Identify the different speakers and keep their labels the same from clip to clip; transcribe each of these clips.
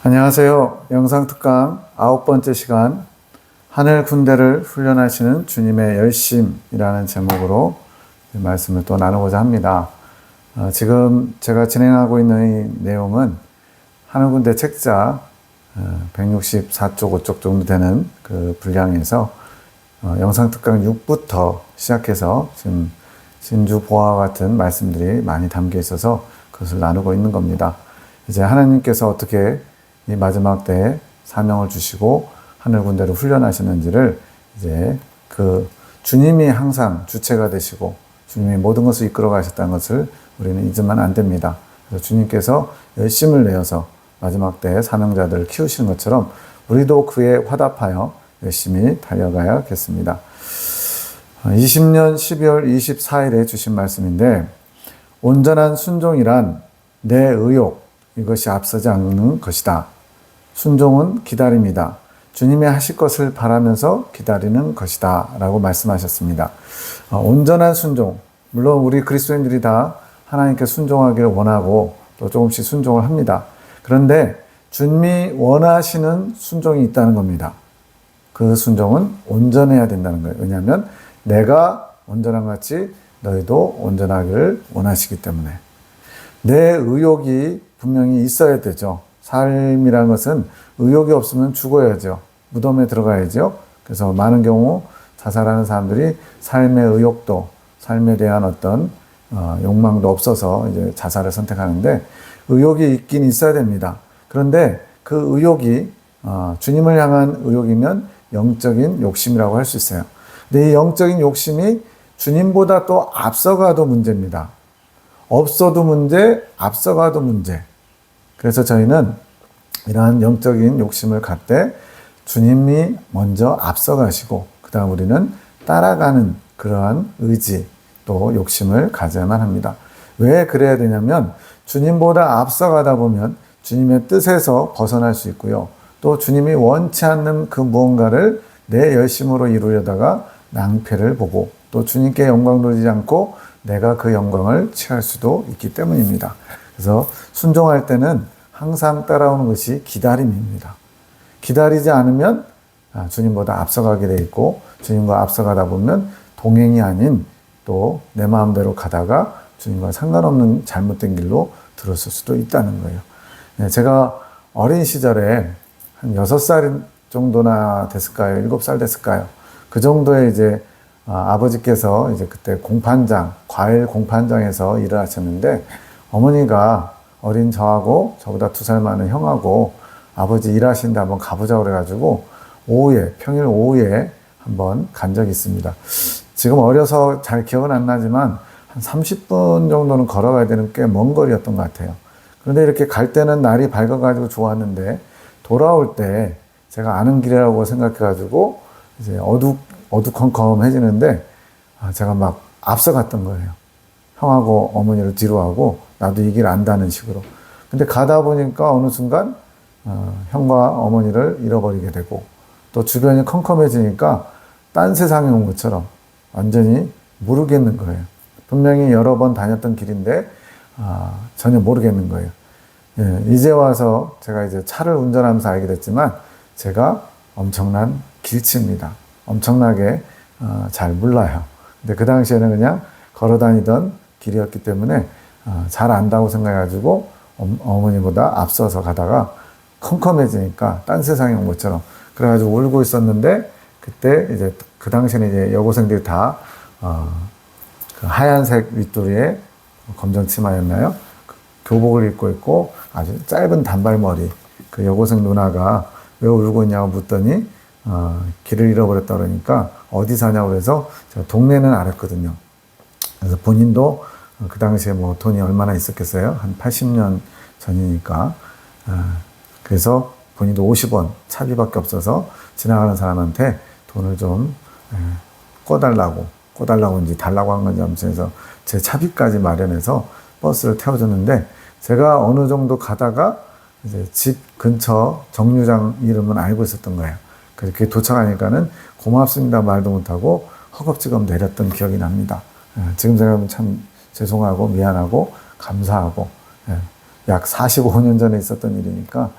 Speaker 1: 안녕하세요. 영상특강 9번째 시간 하늘 군대를 훈련하시는 주님의 열심이라는 제목으로 말씀을 또 나누고자 합니다. 지금 제가 진행하고 있는 이 내용은 하늘 군대 책자 164쪽 5쪽 정도 되는 그 분량에서 영상특강 6부터 시작해서 지금 진주 보화와 같은 말씀들이 많이 담겨 있어서 그것을 나누고 있는 겁니다. 이제 하나님께서 어떻게 이 마지막 때에 사명을 주시고 하늘 군대를 훈련하시는지를 이제 그 주님이 항상 주체가 되시고 주님이 모든 것을 이끌어 가셨다는 것을 우리는 잊으면 안 됩니다. 그래서 주님께서 열심을 내어서 마지막 때에 사명자들을 키우시는 것처럼 우리도 그에 화답하여 열심히 달려가야겠습니다. 20년 12월 24일에 주신 말씀인데, 온전한 순종이란 내 의욕, 이것이 앞서지 않는 것이다. 순종은 기다림이다. 주님이 하실 것을 바라면서 기다리는 것이다. 라고 말씀하셨습니다. 온전한 순종. 물론 우리 그리스도인들이 다 하나님께 순종하기를 원하고 또 조금씩 순종을 합니다. 그런데 주님이 원하시는 순종이 있다는 겁니다. 그 순종은 온전해야 된다는 거예요. 왜냐하면 내가 온전한 것 같이 너희도 온전하기를 원하시기 때문에. 내 의욕이 분명히 있어야 되죠. 삶이라는 것은 의욕이 없으면 죽어야죠. 무덤에 들어가야죠. 그래서 많은 경우 자살하는 사람들이 삶의 의욕도, 삶에 대한 어떤 욕망도 없어서 이제 자살을 선택하는데, 의욕이 있긴 있어야 됩니다. 그런데 그 의욕이 주님을 향한 의욕이면 영적인 욕심이라고 할 수 있어요. 근데 이 영적인 욕심이 주님보다 또 앞서가도 문제입니다. 없어도 문제, 앞서가도 문제. 그래서 저희는 이러한 영적인 욕심을 갖되 주님이 먼저 앞서가시고 그 다음 우리는 따라가는 그러한 의지 또 욕심을 가져야만 합니다. 왜 그래야 되냐면 주님보다 앞서가다 보면 주님의 뜻에서 벗어날 수 있고요. 또 주님이 원치 않는 그 무언가를 내 열심으로 이루려다가 낭패를 보고 또 주님께 영광 돌리지 않고 내가 그 영광을 취할 수도 있기 때문입니다. 그래서 순종할 때는 항상 따라오는 것이 기다림입니다. 기다리지 않으면 주님보다 앞서가게 돼 있고, 주님과 앞서가다 보면 동행이 아닌 또 내 마음대로 가다가 주님과 상관없는 잘못된 길로 들었을 수도 있다는 거예요. 제가 어린 시절에 한 6살 정도나 됐을까요? 7살 됐을까요? 그 정도에 이제 아버지께서 이제 그때 공판장, 과일 공판장에서 일을 하셨는데, 어머니가 어린 저하고 저보다 2살 많은 형하고 아버지 일하시는데 한번 가보자고 그래가지고 오후에, 평일 오후에 한번 간 적이 있습니다. 지금 어려서 잘 기억은 안 나지만 한 30분 정도는 걸어가야 되는 꽤 먼 거리였던 것 같아요. 그런데 이렇게 갈 때는 날이 밝아가지고 좋았는데 돌아올 때 제가 아는 길이라고 생각해가지고 이제 어두컴컴해지는데 제가 막 앞서갔던 거예요. 형하고 어머니를 뒤로 하고 나도 이 길 안다는 식으로. 근데 가다 보니까 어느 순간 형과 어머니를 잃어버리게 되고 또 주변이 컴컴해지니까 딴 세상에 온 것처럼 완전히 모르겠는 거예요. 분명히 여러 번 다녔던 길인데 전혀 모르겠는 거예요. 예, 이제 와서 제가 이제 차를 운전하면서 알게 됐지만 제가 엄청난 길치입니다. 엄청나게 잘 몰라요. 근데 그 당시에는 그냥 걸어 다니던 길이었기 때문에 잘 안다고 생각해가지고 어머니보다 앞서서 가다가 컴컴해지니까 딴 세상에 온 것처럼 그래가지고 울고 있었는데, 그때 이제 그 당시에는 이제 여고생들이 다 그 하얀색 윗도리에 검정 치마였나요? 그 교복을 입고 있고 아주 짧은 단발머리, 그 여고생 누나가 왜 울고 있냐고 묻더니 길을 잃어버렸다 그러니까 어디 사냐고 그래서 제가 동네는 알았거든요. 그래서 본인도 그 당시에 뭐 돈이 얼마나 있었겠어요? 한 80년 전이니까. 그래서 본인도 50원 차비밖에 없어서 지나가는 사람한테 돈을 좀 꺼달라고인지 달라고 한 건지 아무튼 해서 제 차비까지 마련해서 버스를 태워줬는데, 제가 어느 정도 가다가 이제 집 근처 정류장 이름은 알고 있었던 거예요. 그렇게 도착하니까는 고맙습니다 말도 못하고 허겁지겁 내렸던 기억이 납니다. 지금 생각하면 참 죄송하고 미안하고 감사하고, 약 45년 전에 있었던 일이니까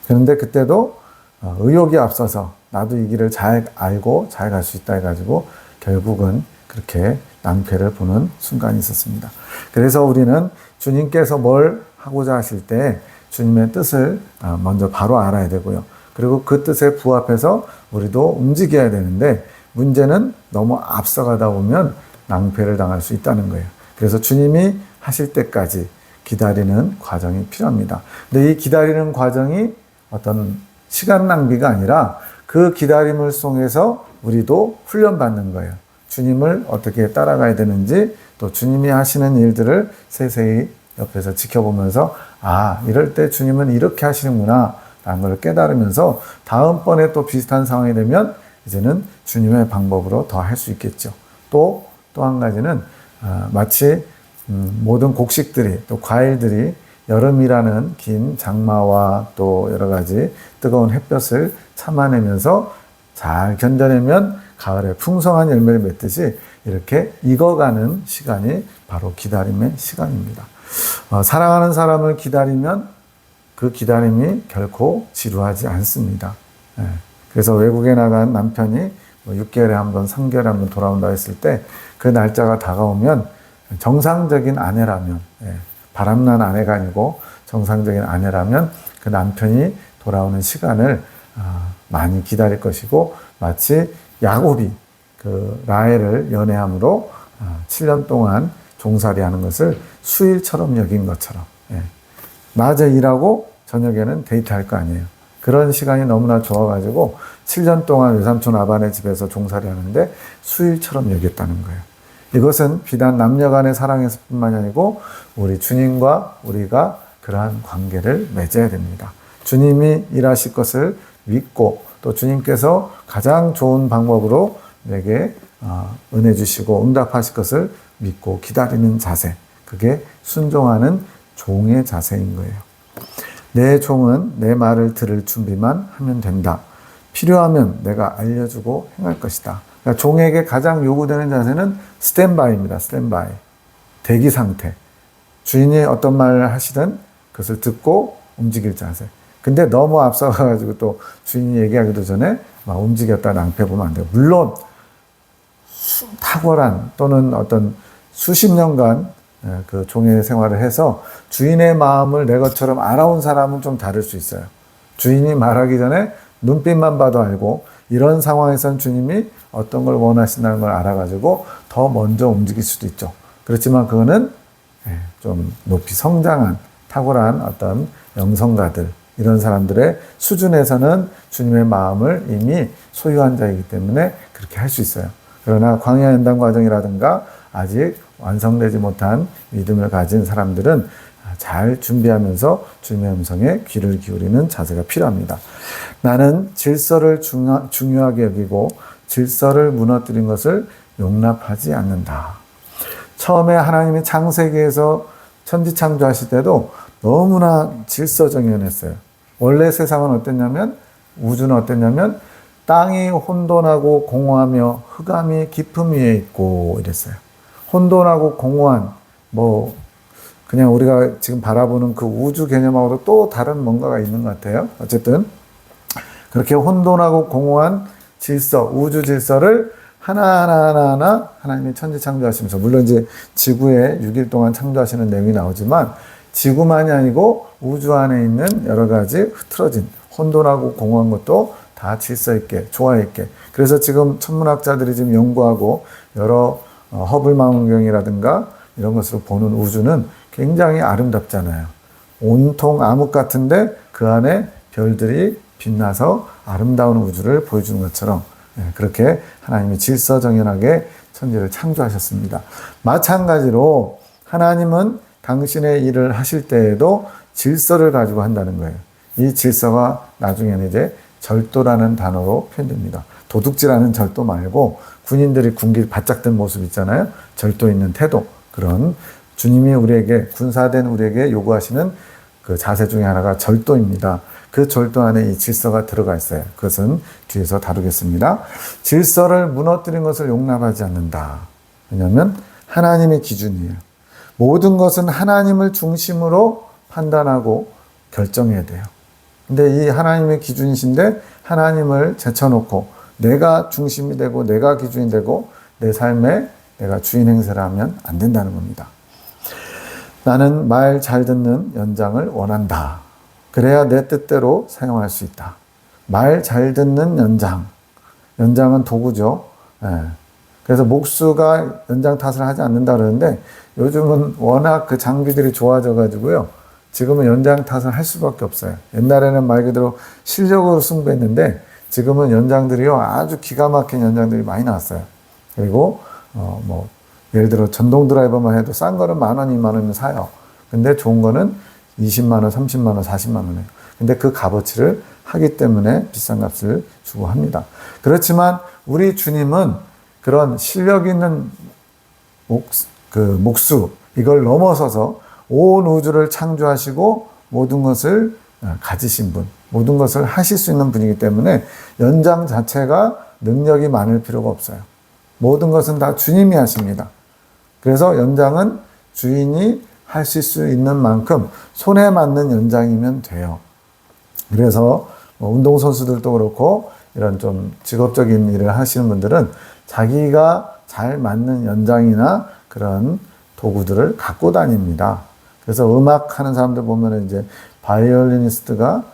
Speaker 1: 그런데 그때도 의욕이 앞서서 나도 이 길을 잘 알고 잘 갈 수 있다 해가지고 결국은 그렇게 낭패를 보는 순간이 있었습니다. 그래서 우리는 주님께서 뭘 하고자 하실 때 주님의 뜻을 먼저 바로 알아야 되고요. 그리고 그 뜻에 부합해서 우리도 움직여야 되는데 문제는 너무 앞서가다 보면 낭패를 당할 수 있다는 거예요. 그래서 주님이 하실 때까지 기다리는 과정이 필요합니다. 근데 이 기다리는 과정이 어떤 시간 낭비가 아니라 그 기다림을 통해서 우리도 훈련받는 거예요. 주님을 어떻게 따라가야 되는지 또 주님이 하시는 일들을 세세히 옆에서 지켜보면서 이럴 때 주님은 이렇게 하시는구나 라는 걸 깨달으면서 다음번에 또 비슷한 상황이 되면 이제는 주님의 방법으로 더 할 수 있겠죠. 또 한 가지는 마치 모든 곡식들이 또 과일들이 여름이라는 긴 장마와 또 여러 가지 뜨거운 햇볕을 참아내면서 잘 견뎌내면 가을에 풍성한 열매를 맺듯이 이렇게 익어가는 시간이 바로 기다림의 시간입니다. 사랑하는 사람을 기다리면 그 기다림이 결코 지루하지 않습니다. 그래서 외국에 나간 남편이 6개월에 한 번, 3개월에 한 번 돌아온다 했을 때 그 날짜가 다가오면 정상적인 아내라면, 바람난 아내가 아니고 정상적인 아내라면 그 남편이 돌아오는 시간을 많이 기다릴 것이고 마치 야곱이 그 라헬을 연애함으로 7년 동안 종살이 하는 것을 수일처럼 여긴 것처럼 낮에 일하고 저녁에는 데이트할 거 아니에요. 그런 시간이 너무나 좋아가지고 7년 동안 외삼촌 아바네 집에서 종살이 하는데 수일처럼 여겼다는 거예요. 이것은 비단 남녀 간의 사랑에서 뿐만이 아니고 우리 주님과 우리가 그러한 관계를 맺어야 됩니다. 주님이 일하실 것을 믿고 또 주님께서 가장 좋은 방법으로 내게 은혜 주시고 응답하실 것을 믿고 기다리는 자세, 그게 순종하는 종의 자세인 거예요. 내 종은 내 말을 들을 준비만 하면 된다. 필요하면 내가 알려주고 행할 것이다. 그러니까 종에게 가장 요구되는 자세는 스탠바이입니다. 스탠바이. 대기 상태. 주인이 어떤 말을 하시든 그것을 듣고 움직일 자세. 근데 너무 앞서가가지고 또 주인이 얘기하기도 전에 막 움직였다 낭패 보면 안 돼요. 물론 탁월한 또는 어떤 수십 년간 그 종의 생활을 해서 주인의 마음을 내 것처럼 알아온 사람은 좀 다를 수 있어요. 주인이 말하기 전에 눈빛만 봐도 알고 이런 상황에선 주님이 어떤 걸 원하신다는 걸 알아가지고 더 먼저 움직일 수도 있죠. 그렇지만 그거는 좀 높이 성장한 탁월한 어떤 영성가들 이런 사람들의 수준에서는 주님의 마음을 이미 소유한 자이기 때문에 그렇게 할 수 있어요. 그러나 광야 연단 과정이라든가 아직 완성되지 못한 믿음을 가진 사람들은 잘 준비하면서 주님의 음성에 귀를 기울이는 자세가 필요합니다. 나는 질서를 중요하게 여기고 질서를 무너뜨린 것을 용납하지 않는다. 처음에 하나님이 창세기에서 천지 창조하실 때도 너무나 질서정연했어요. 원래 세상은 어땠냐면 우주는 어땠냐면 땅이 혼돈하고 공허하며 흑암이 깊음 위에 있고 이랬어요. 혼돈하고 공허한 그냥 우리가 지금 바라보는 그 우주 개념하고도 또 다른 뭔가가 있는 것 같아요. 어쨌든 그렇게 혼돈하고 공허한 질서, 우주 질서를 하나하나 하나님이 천지 창조하시면서 물론 이제 지구에 6일 동안 창조하시는 내용이 나오지만 지구만이 아니고 우주 안에 있는 여러 가지 흐트러진 혼돈하고 공허한 것도 다 질서 있게, 조화 있게. 그래서 지금 천문학자들이 지금 연구하고 여러 허블 망원경이라든가 이런 것으로 보는 우주는 굉장히 아름답잖아요. 온통 암흑 같은데 그 안에 별들이 빛나서 아름다운 우주를 보여주는 것처럼 그렇게 하나님이 질서정연하게 천지를 창조하셨습니다. 마찬가지로 하나님은 당신의 일을 하실 때에도 질서를 가지고 한다는 거예요. 이 질서가 나중에는 이제 절도라는 단어로 표현됩니다. 도둑질하는 절도 말고 군인들이 군길 바짝 든 모습 있잖아요. 절도 있는 태도. 그런 주님이 우리에게 군사된 우리에게 요구하시는 그 자세 중에 하나가 절도입니다. 그 절도 안에 이 질서가 들어가 있어요. 그것은 뒤에서 다루겠습니다. 질서를 무너뜨린 것을 용납하지 않는다. 왜냐하면 하나님의 기준이에요. 모든 것은 하나님을 중심으로 판단하고 결정해야 돼요. 근데 이 하나님의 기준이신데 하나님을 제쳐놓고 내가 중심이 되고 내가 기준이 되고 내 삶에 내가 주인 행세를 하면 안 된다는 겁니다. 나는 말 잘 듣는 연장을 원한다. 그래야 내 뜻대로 사용할 수 있다. 말 잘 듣는 연장. 연장은 도구죠. 예. 그래서 목수가 연장 탓을 하지 않는다 그러는데 요즘은 워낙 그 장비들이 좋아져 가지고요. 지금은 연장 탓을 할 수밖에 없어요. 옛날에는 말 그대로 실력으로 승부했는데 지금은 연장들이요. 아주 기가 막힌 연장들이 많이 나왔어요. 그리고 예를 들어 전동 드라이버만 해도 싼 거는 10,000원, 20,000원이면 사요. 근데 좋은 거는 20만 원, 30만 원, 40만 원이에요. 근데 그 값어치를 하기 때문에 비싼 값을 주고 합니다. 그렇지만 우리 주님은 그런 실력 있는 목수, 이걸 넘어서서 온 우주를 창조하시고 모든 것을 가지신 분, 모든 것을 하실 수 있는 분이기 때문에 연장 자체가 능력이 많을 필요가 없어요. 모든 것은 다 주님이 하십니다. 그래서 연장은 주인이 하실 수 있는 만큼 손에 맞는 연장이면 돼요. 그래서 운동선수들도 그렇고 이런 좀 직업적인 일을 하시는 분들은 자기가 잘 맞는 연장이나 그런 도구들을 갖고 다닙니다. 그래서 음악 하는 사람들 보면 이제 바이올리니스트가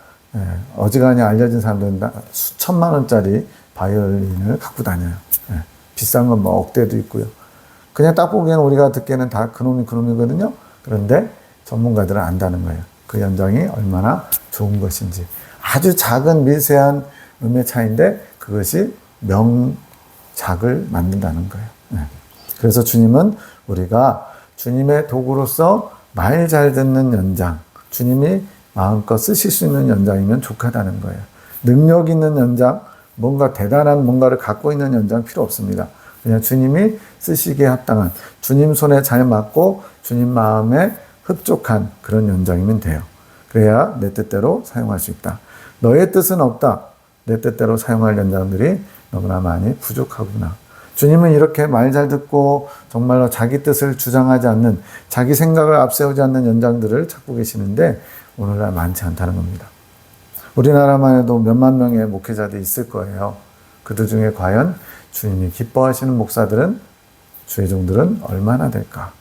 Speaker 1: 어지간히 알려진 사람들은 수천만 원짜리 바이올린을 갖고 다녀요. 비싼 건 뭐 억대도 있고요. 그냥 딱 보기에는 우리가 듣기에는 다 그놈이거든요. 그런데 전문가들은 안다는 거예요. 그 연장이 얼마나 좋은 것인지. 아주 작은 미세한 음의 차이인데 그것이 명작을 만든다는 거예요. 그래서 주님은 우리가 주님의 도구로서 말 잘 듣는 연장, 주님이 마음껏 쓰실 수 있는 연장이면 족하다는 거예요. 능력 있는 연장, 뭔가 대단한 뭔가를 갖고 있는 연장 필요 없습니다. 그냥 주님이 쓰시기에 합당한, 주님 손에 잘 맞고 주님 마음에 흡족한 그런 연장이면 돼요. 그래야 내 뜻대로 사용할 수 있다. 너의 뜻은 없다. 내 뜻대로 사용할 연장들이 너무나 많이 부족하구나. 주님은 이렇게 말 잘 듣고 정말로 자기 뜻을 주장하지 않는, 자기 생각을 앞세우지 않는 연장들을 찾고 계시는데 오늘날 많지 않다는 겁니다. 우리나라만 해도 몇만 명의 목회자들이 있을 거예요. 그들 중에 과연 주님이 기뻐하시는 목사들은, 주의 종들은 얼마나 될까?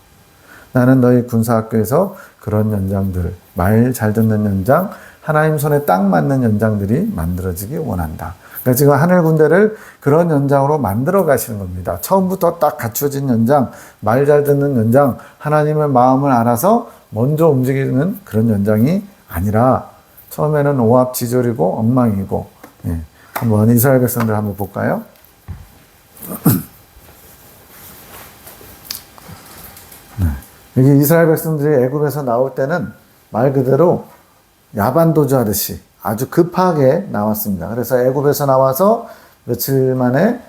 Speaker 1: 나는 너희 군사학교에서 그런 연장들, 말 잘 듣는 연장, 하나님 손에 딱 맞는 연장들이 만들어지기 원한다. 그러니까 지금 하늘 군대를 그런 연장으로 만들어 가시는 겁니다. 처음부터 딱 갖춰진 연장, 말 잘 듣는 연장, 하나님의 마음을 알아서 먼저 움직이는 그런 연장이 아니라 처음에는 오합지졸이고 엉망이고. 한번 이스라엘 백성들 한번 볼까요? 여기 이스라엘 백성들이 애굽에서 나올 때는 말 그대로 야반도주하듯이 아주 급하게 나왔습니다. 그래서 애굽에서 나와서 며칠 만에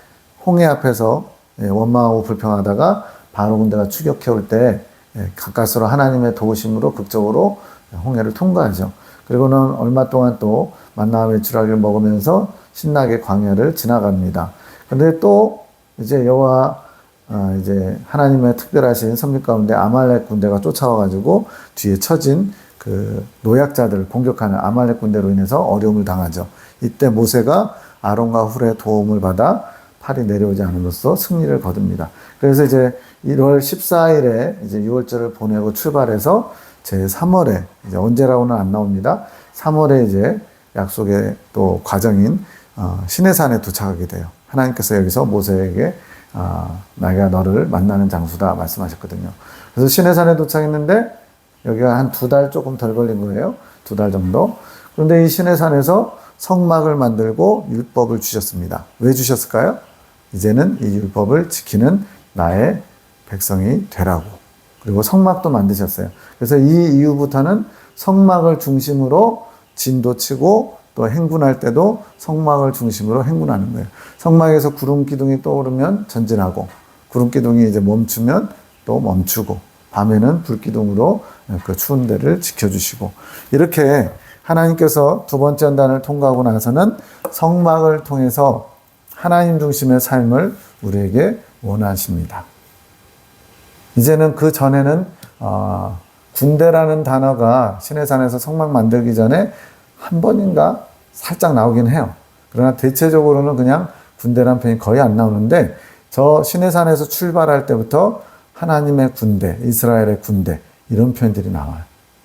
Speaker 1: 홍해 앞에서 원망하고 불평하다가 바로 군대가 추격해 올 때 가까스로 하나님의 도우심으로 극적으로 홍해를 통과하죠. 그리고는 얼마 동안 또 만나와 메추라기를 먹으면서 신나게 광야를 지나갑니다. 그런데 또 이제 여호와 이제 하나님의 특별하신 선미 가운데 아말렉 군대가 쫓아와가지고 뒤에 처진 그 노약자들을 공격하는 아말렉 군대로 인해서 어려움을 당하죠. 이때 모세가 아론과 훌의 도움을 받아 팔이 내려오지 않음으로써 승리를 거둡니다. 그래서 이제 1월 14일에 이제 6월절을 보내고 출발해서 제 3월에 이제 언제라고는 안 나옵니다. 3월에 이제 약속의 또 과정인 시내산에 도착하게 돼요. 하나님께서 여기서 모세에게 내가 너를 만나는 장소다 말씀하셨거든요. 그래서 시내산에 도착했는데 여기가 한 2달 조금 덜 걸린 거예요. 2달 정도. 그런데 이 시내산에서 성막을 만들고 율법을 주셨습니다. 왜 주셨을까요? 이제는 이 율법을 지키는 나의 백성이 되라고. 그리고 성막도 만드셨어요. 그래서 이 이후부터는 성막을 중심으로 진도치고 또 행군할 때도 성막을 중심으로 행군하는 거예요. 성막에서 구름 기둥이 떠오르면 전진하고, 구름 기둥이 이제 멈추면 또 멈추고, 밤에는 불 기둥으로 그 추운 데를 지켜주시고, 이렇게 하나님께서 두 번째 연단을 통과하고 나서는 성막을 통해서 하나님 중심의 삶을 우리에게 원하십니다. 이제는 그 전에는 군대라는 단어가 시내산에서 성막 만들기 전에 한 번인가 살짝 나오긴 해요. 그러나 대체적으로는 그냥 군대란 표현이 거의 안 나오는데 저 시내산에서 출발할 때부터 하나님의 군대, 이스라엘의 군대 이런 표현들이 나와요.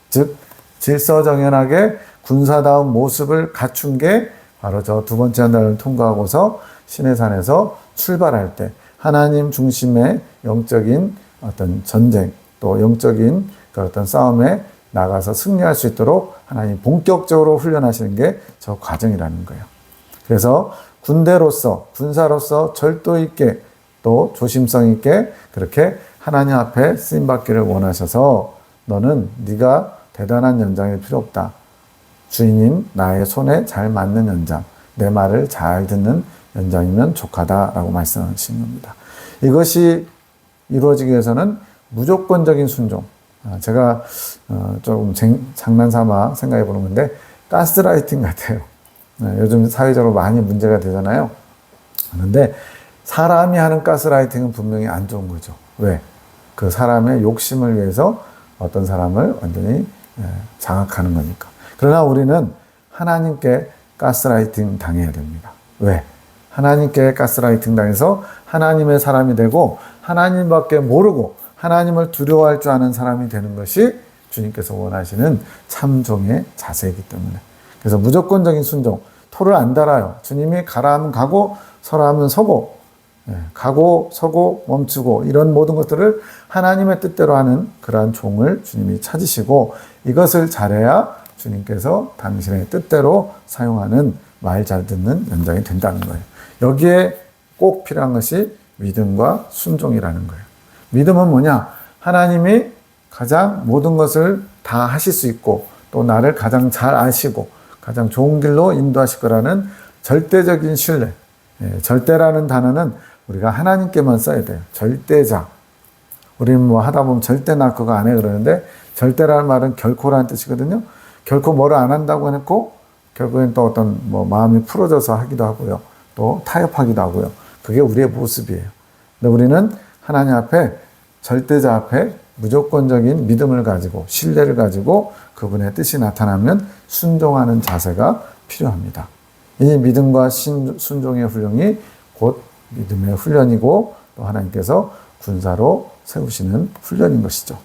Speaker 1: 즉 질서정연하게 군사다운 모습을 갖춘 게 바로 저 두 번째 날을 통과하고서 시내산에서 출발할 때 하나님 중심의 영적인 어떤 전쟁 또 영적인 그 어떤 싸움에 나가서 승리할 수 있도록 하나님 본격적으로 훈련하시는 게 저 과정이라는 거예요. 그래서 군대로서 군사로서 절도 있게 또 조심성 있게 그렇게 하나님 앞에 쓰임 받기를 원하셔서 너는 네가 대단한 연장일 필요 없다. 주인님 나의 손에 잘 맞는 연장, 내 말을 잘 듣는 연장이면 족하다라고 말씀하신 겁니다. 이것이 이루어지기 위해서는 무조건적인 순종. 제가 조금 장난삼아 생각해 보는 건데 가스라이팅 같아요. 요즘 사회적으로 많이 문제가 되잖아요. 그런데 사람이 하는 가스라이팅은 분명히 안 좋은 거죠. 왜? 그 사람의 욕심을 위해서 어떤 사람을 완전히 장악하는 거니까. 그러나 우리는 하나님께 가스라이팅 당해야 됩니다. 왜? 하나님께 가스라이팅 당해서 하나님의 사람이 되고 하나님밖에 모르고 하나님을 두려워할 줄 아는 사람이 되는 것이 주님께서 원하시는 참종의 자세이기 때문에. 그래서 무조건적인 순종, 토를 안 달아요. 주님이 가라 하면 가고 서라 하면 서고 가고 서고 멈추고 이런 모든 것들을 하나님의 뜻대로 하는 그러한 종을 주님이 찾으시고 이것을 잘해야 주님께서 당신의 뜻대로 사용하는 말 잘 듣는 연장이 된다는 거예요. 여기에 꼭 필요한 것이 믿음과 순종이라는 거예요. 믿음은 뭐냐? 하나님이 가장 모든 것을 다 하실 수 있고 또 나를 가장 잘 아시고 가장 좋은 길로 인도하실 거라는 절대적인 신뢰. 절대라는 단어는 우리가 하나님께만 써야 돼요. 절대자. 우리는 뭐 하다 보면 절대 나 그거 안 해 그러는데 절대라는 말은 결코라는 뜻이거든요. 결코 뭐를 안 한다고 했고 결국엔 또 어떤 뭐 마음이 풀어져서 하기도 하고요. 또 타협하기도 하고요. 그게 우리의 모습이에요. 근데 우리는 하나님 앞에 절대자 앞에 무조건적인 믿음을 가지고 신뢰를 가지고 그분의 뜻이 나타나면 순종하는 자세가 필요합니다. 이 믿음과 순종의 훈련이 곧 믿음의 훈련이고 또 하나님께서 군사로 세우시는 훈련인 것이죠.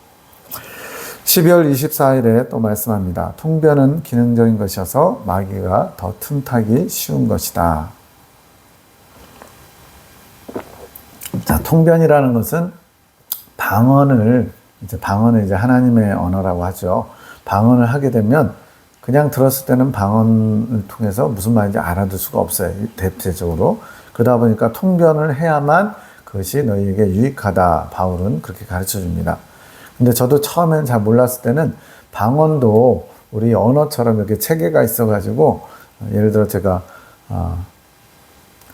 Speaker 1: 12월 24일에 또 말씀합니다. 통변은 기능적인 것이어서 마귀가 더 틈타기 쉬운 것이다. 자, 통변이라는 것은 방언을 이제 하나님의 언어라고 하죠. 방언을 하게 되면 그냥 들었을 때는 방언을 통해서 무슨 말인지 알아둘 수가 없어요. 대체적으로. 그러다 보니까 통변을 해야만 그것이 너희에게 유익하다. 바울은 그렇게 가르쳐 줍니다. 근데 저도 처음엔 잘 몰랐을 때는 방언도 우리 언어처럼 이렇게 체계가 있어가지고 예를 들어 제가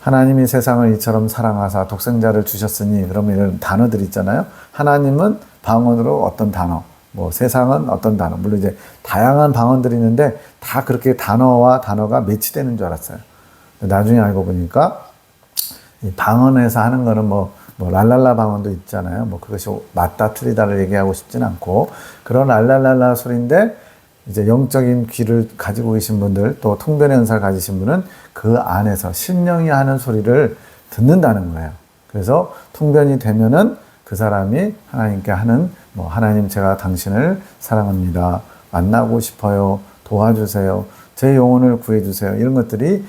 Speaker 1: 하나님이 세상을 이처럼 사랑하사 독생자를 주셨으니 그러면 이런 단어들 있잖아요. 하나님은 방언으로 어떤 단어, 뭐 세상은 어떤 단어, 물론 이제 다양한 방언들이 있는데 다 그렇게 단어와 단어가 매치되는 줄 알았어요. 나중에 알고 보니까 이 방언에서 하는 거는 뭐 랄랄라 방언도 있잖아요. 뭐 그것이 맞다 틀리다를 얘기하고 싶진 않고 그런 랄랄랄라 소리인데 이제 영적인 귀를 가지고 계신 분들 또 통변의 은사를 가지신 분은 그 안에서 심령이 하는 소리를 듣는다는 거예요. 그래서 통변이 되면은 그 사람이 하나님께 하는 뭐 하나님 제가 당신을 사랑합니다. 만나고 싶어요. 도와주세요. 제 영혼을 구해주세요. 이런 것들이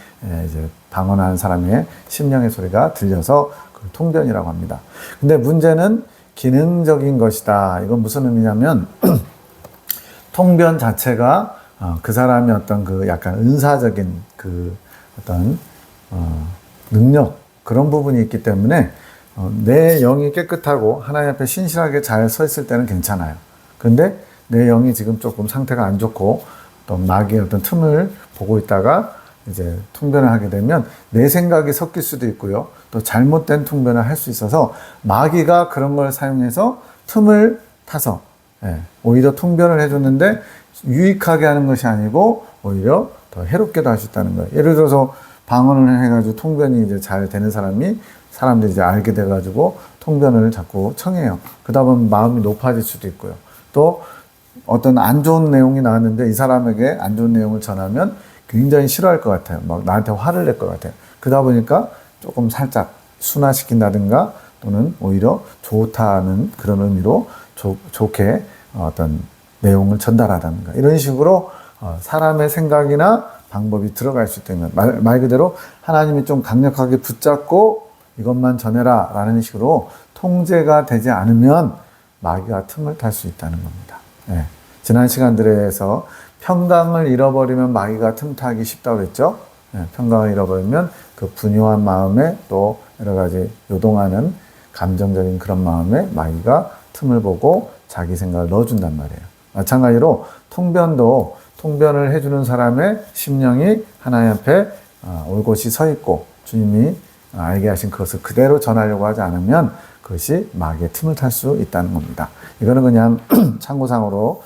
Speaker 1: 이제 방언하는 사람의 심령의 소리가 들려서 그걸 통변이라고 합니다. 근데 문제는 기능적인 것이다. 이건 무슨 의미냐면 통변 자체가 그 사람의 어떤 그 약간 은사적인 그 어떤 능력 그런 부분이 있기 때문에 내 영이 깨끗하고 하나님 앞에 신실하게 잘 서 있을 때는 괜찮아요. 그런데 내 영이 지금 조금 상태가 안 좋고 또 마귀의 어떤 틈을 보고 있다가 이제 통변을 하게 되면 내 생각이 섞일 수도 있고요. 또 잘못된 통변을 할 수 있어서 마귀가 그런 걸 사용해서 틈을 타서 오히려 통변을 해줬는데 유익하게 하는 것이 아니고 오히려 더 해롭게도 할 수 있다는 거예요. 예를 들어서 방언을 해가지고 통변이 이제 잘 되는 사람들이 이제 알게 돼가지고 통변을 자꾸 청해요. 그러다 보면 마음이 높아질 수도 있고요. 또 어떤 안 좋은 내용이 나왔는데 이 사람에게 안 좋은 내용을 전하면 굉장히 싫어할 것 같아요. 막 나한테 화를 낼 것 같아요. 그러다 보니까 조금 살짝 순화시킨다든가 또는 오히려 좋다는 그런 의미로 좋게 어떤 내용을 전달하다든가 이런 식으로 사람의 생각이나 방법이 들어갈 수 있다는 말 그대로 하나님이 좀 강력하게 붙잡고 이것만 전해라 라는 식으로 통제가 되지 않으면 마귀가 틈을 탈 수 있다는 겁니다. 네. 지난 시간들에서 평강을 잃어버리면 마귀가 틈타기 쉽다고 그랬죠. 네. 평강을 잃어버리면 그 분유한 마음에 또 여러 가지 요동하는 감정적인 그런 마음에 마귀가 틈을 보고 자기 생각을 넣어준단 말이에요. 마찬가지로 통변을 해주는 사람의 심령이 하나님 앞에 올곧이 서 있고 주님이 알게 하신 그것을 그대로 전하려고 하지 않으면 그것이 마귀의 틈을 탈 수 있다는 겁니다. 이거는 그냥 참고상으로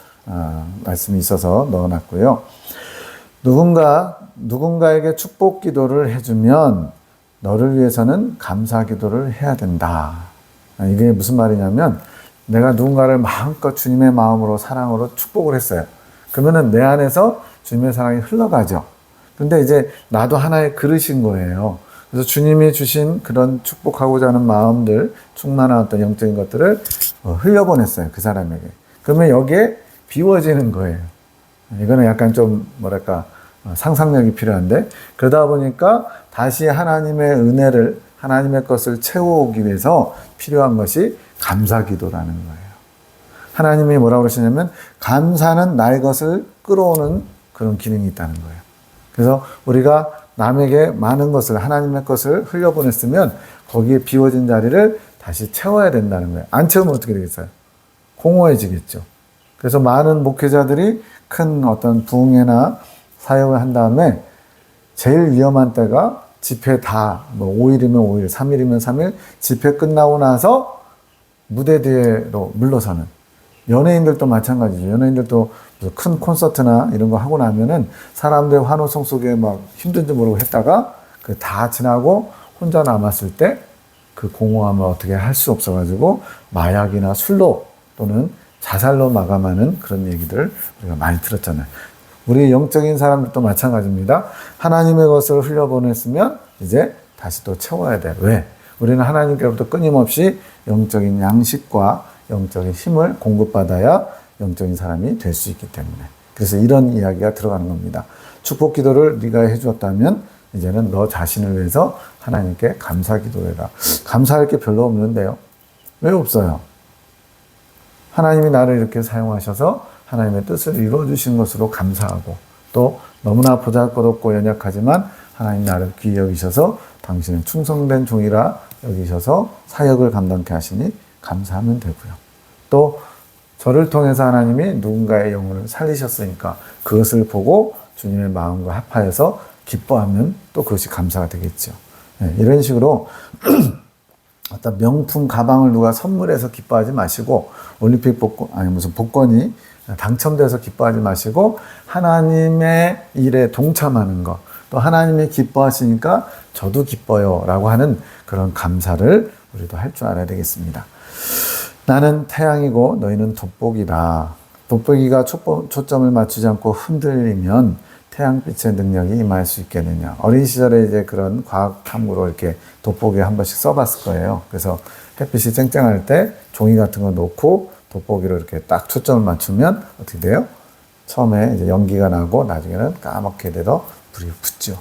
Speaker 1: 말씀이 있어서 넣어놨고요. 누군가에게 축복 기도를 해주면 너를 위해서는 감사 기도를 해야 된다. 이게 무슨 말이냐면 내가 누군가를 마음껏 주님의 마음으로 사랑으로 축복을 했어요. 그러면은 내 안에서 주님의 사랑이 흘러가죠. 근데 이제 나도 하나의 그릇인 거예요. 그래서 주님이 주신 그런 축복하고자 하는 마음들, 충만한 어떤 영적인 것들을 흘려보냈어요. 그 사람에게. 그러면 여기에 비워지는 거예요. 이거는 약간 좀 뭐랄까 상상력이 필요한데 그러다 보니까 다시 하나님의 은혜를 하나님의 것을 채워오기 위해서 필요한 것이 감사기도라는 거예요. 하나님이 뭐라고 그러시냐면 감사는 나의 것을 끌어오는 그런 기능이 있다는 거예요. 그래서 우리가 남에게 많은 것을 하나님의 것을 흘려보냈으면 거기에 비워진 자리를 다시 채워야 된다는 거예요. 안 채우면 어떻게 되겠어요? 공허해지겠죠. 그래서 많은 목회자들이 큰 어떤 부흥회나 사역을 한 다음에 제일 위험한 때가 집회 뭐 5일이면 5일, 3일이면 3일 집회 끝나고 나서 무대 뒤로 물러서는 연예인들도 마찬가지죠. 연예인들도 큰 콘서트나 이런 거 하고 나면은 사람들의 환호성 속에 막 힘든지 모르고 했다가 그 다 지나고 혼자 남았을 때 그 공허함을 어떻게 할 수 없어가지고 마약이나 술로 또는 자살로 마감하는 그런 얘기들을 우리가 많이 들었잖아요. 우리 영적인 사람들도 마찬가지입니다. 하나님의 것을 흘려보냈으면 이제 다시 또 채워야 돼. 왜? 우리는 하나님께로부터 끊임없이 영적인 양식과 영적인 힘을 공급받아야 영적인 사람이 될 수 있기 때문에. 그래서 이런 이야기가 들어가는 겁니다. 축복 기도를 네가 해주었다면 이제는 너 자신을 위해서 하나님께 감사 기도해라. 감사할 게 별로 없는데요. 왜 없어요? 하나님이 나를 이렇게 사용하셔서 하나님의 뜻을 이루어주신 것으로 감사하고 또 너무나 보잘것없고 연약하지만 하나님 나를 귀히 여기셔서 당신은 충성된 종이라 여기셔서 사역을 감당케 하시니 감사하면 되고요. 또 저를 통해서 하나님이 누군가의 영혼을 살리셨으니까 그것을 보고 주님의 마음과 합하여서 기뻐하면 또 그것이 감사가 되겠죠. 네, 이런 식으로 어떤 명품 가방을 누가 선물해서 기뻐하지 마시고 올림픽 무슨 복권이 당첨돼서 기뻐하지 마시고 하나님의 일에 동참하는 것, 또 하나님이 기뻐하시니까 저도 기뻐요 라고 하는 그런 감사를 우리도 할 줄 알아야 되겠습니다. 나는 태양이고 너희는 돋보기라. 돋보기가 초점을 맞추지 않고 흔들리면 태양빛의 능력이 임할 수 있겠느냐. 어린 시절에 이제 그런 과학 탐구로 이렇게 돋보기 한 번씩 써봤을 거예요. 그래서 햇빛이 쨍쨍할 때 종이 같은 거 놓고 돋보기로 이렇게 딱 초점을 맞추면 어떻게 돼요? 처음에 이제 연기가 나고 나중에는 까맣게 돼서 불이 붙죠.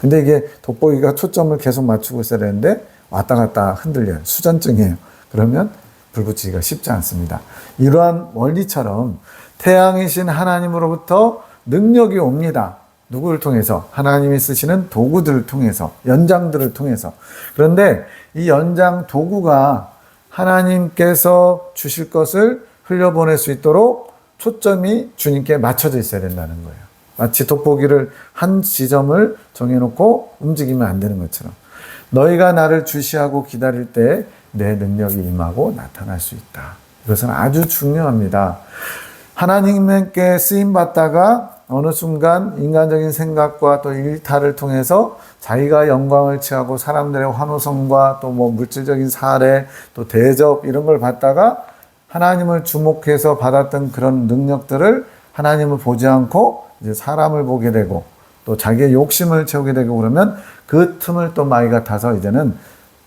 Speaker 1: 근데 이게 돋보기가 초점을 계속 맞추고 있어야 되는데 왔다 갔다 흔들려요. 수전증이에요. 그러면 불 붙이기가 쉽지 않습니다. 이러한 원리처럼 태양이신 하나님으로부터 능력이 옵니다. 누구를 통해서? 하나님이 쓰시는 도구들을 통해서, 연장들을 통해서. 그런데 이 연장 도구가 하나님께서 주실 것을 흘려보낼 수 있도록 초점이 주님께 맞춰져 있어야 된다는 거예요. 마치 돋보기를 한 지점을 정해놓고 움직이면 안 되는 것처럼 너희가 나를 주시하고 기다릴 때 내 능력이 임하고 나타날 수 있다. 이것은 아주 중요합니다. 하나님께 쓰임받다가 어느 순간 인간적인 생각과 또 일탈을 통해서 자기가 영광을 취하고 사람들의 환호성과 또 뭐 물질적인 사례 또 대접 이런 걸 받다가 하나님을 주목해서 받았던 그런 능력들을 하나님을 보지 않고 이제 사람을 보게 되고 또 자기의 욕심을 채우게 되고 그러면 그 틈을 또 마귀가 타서 이제는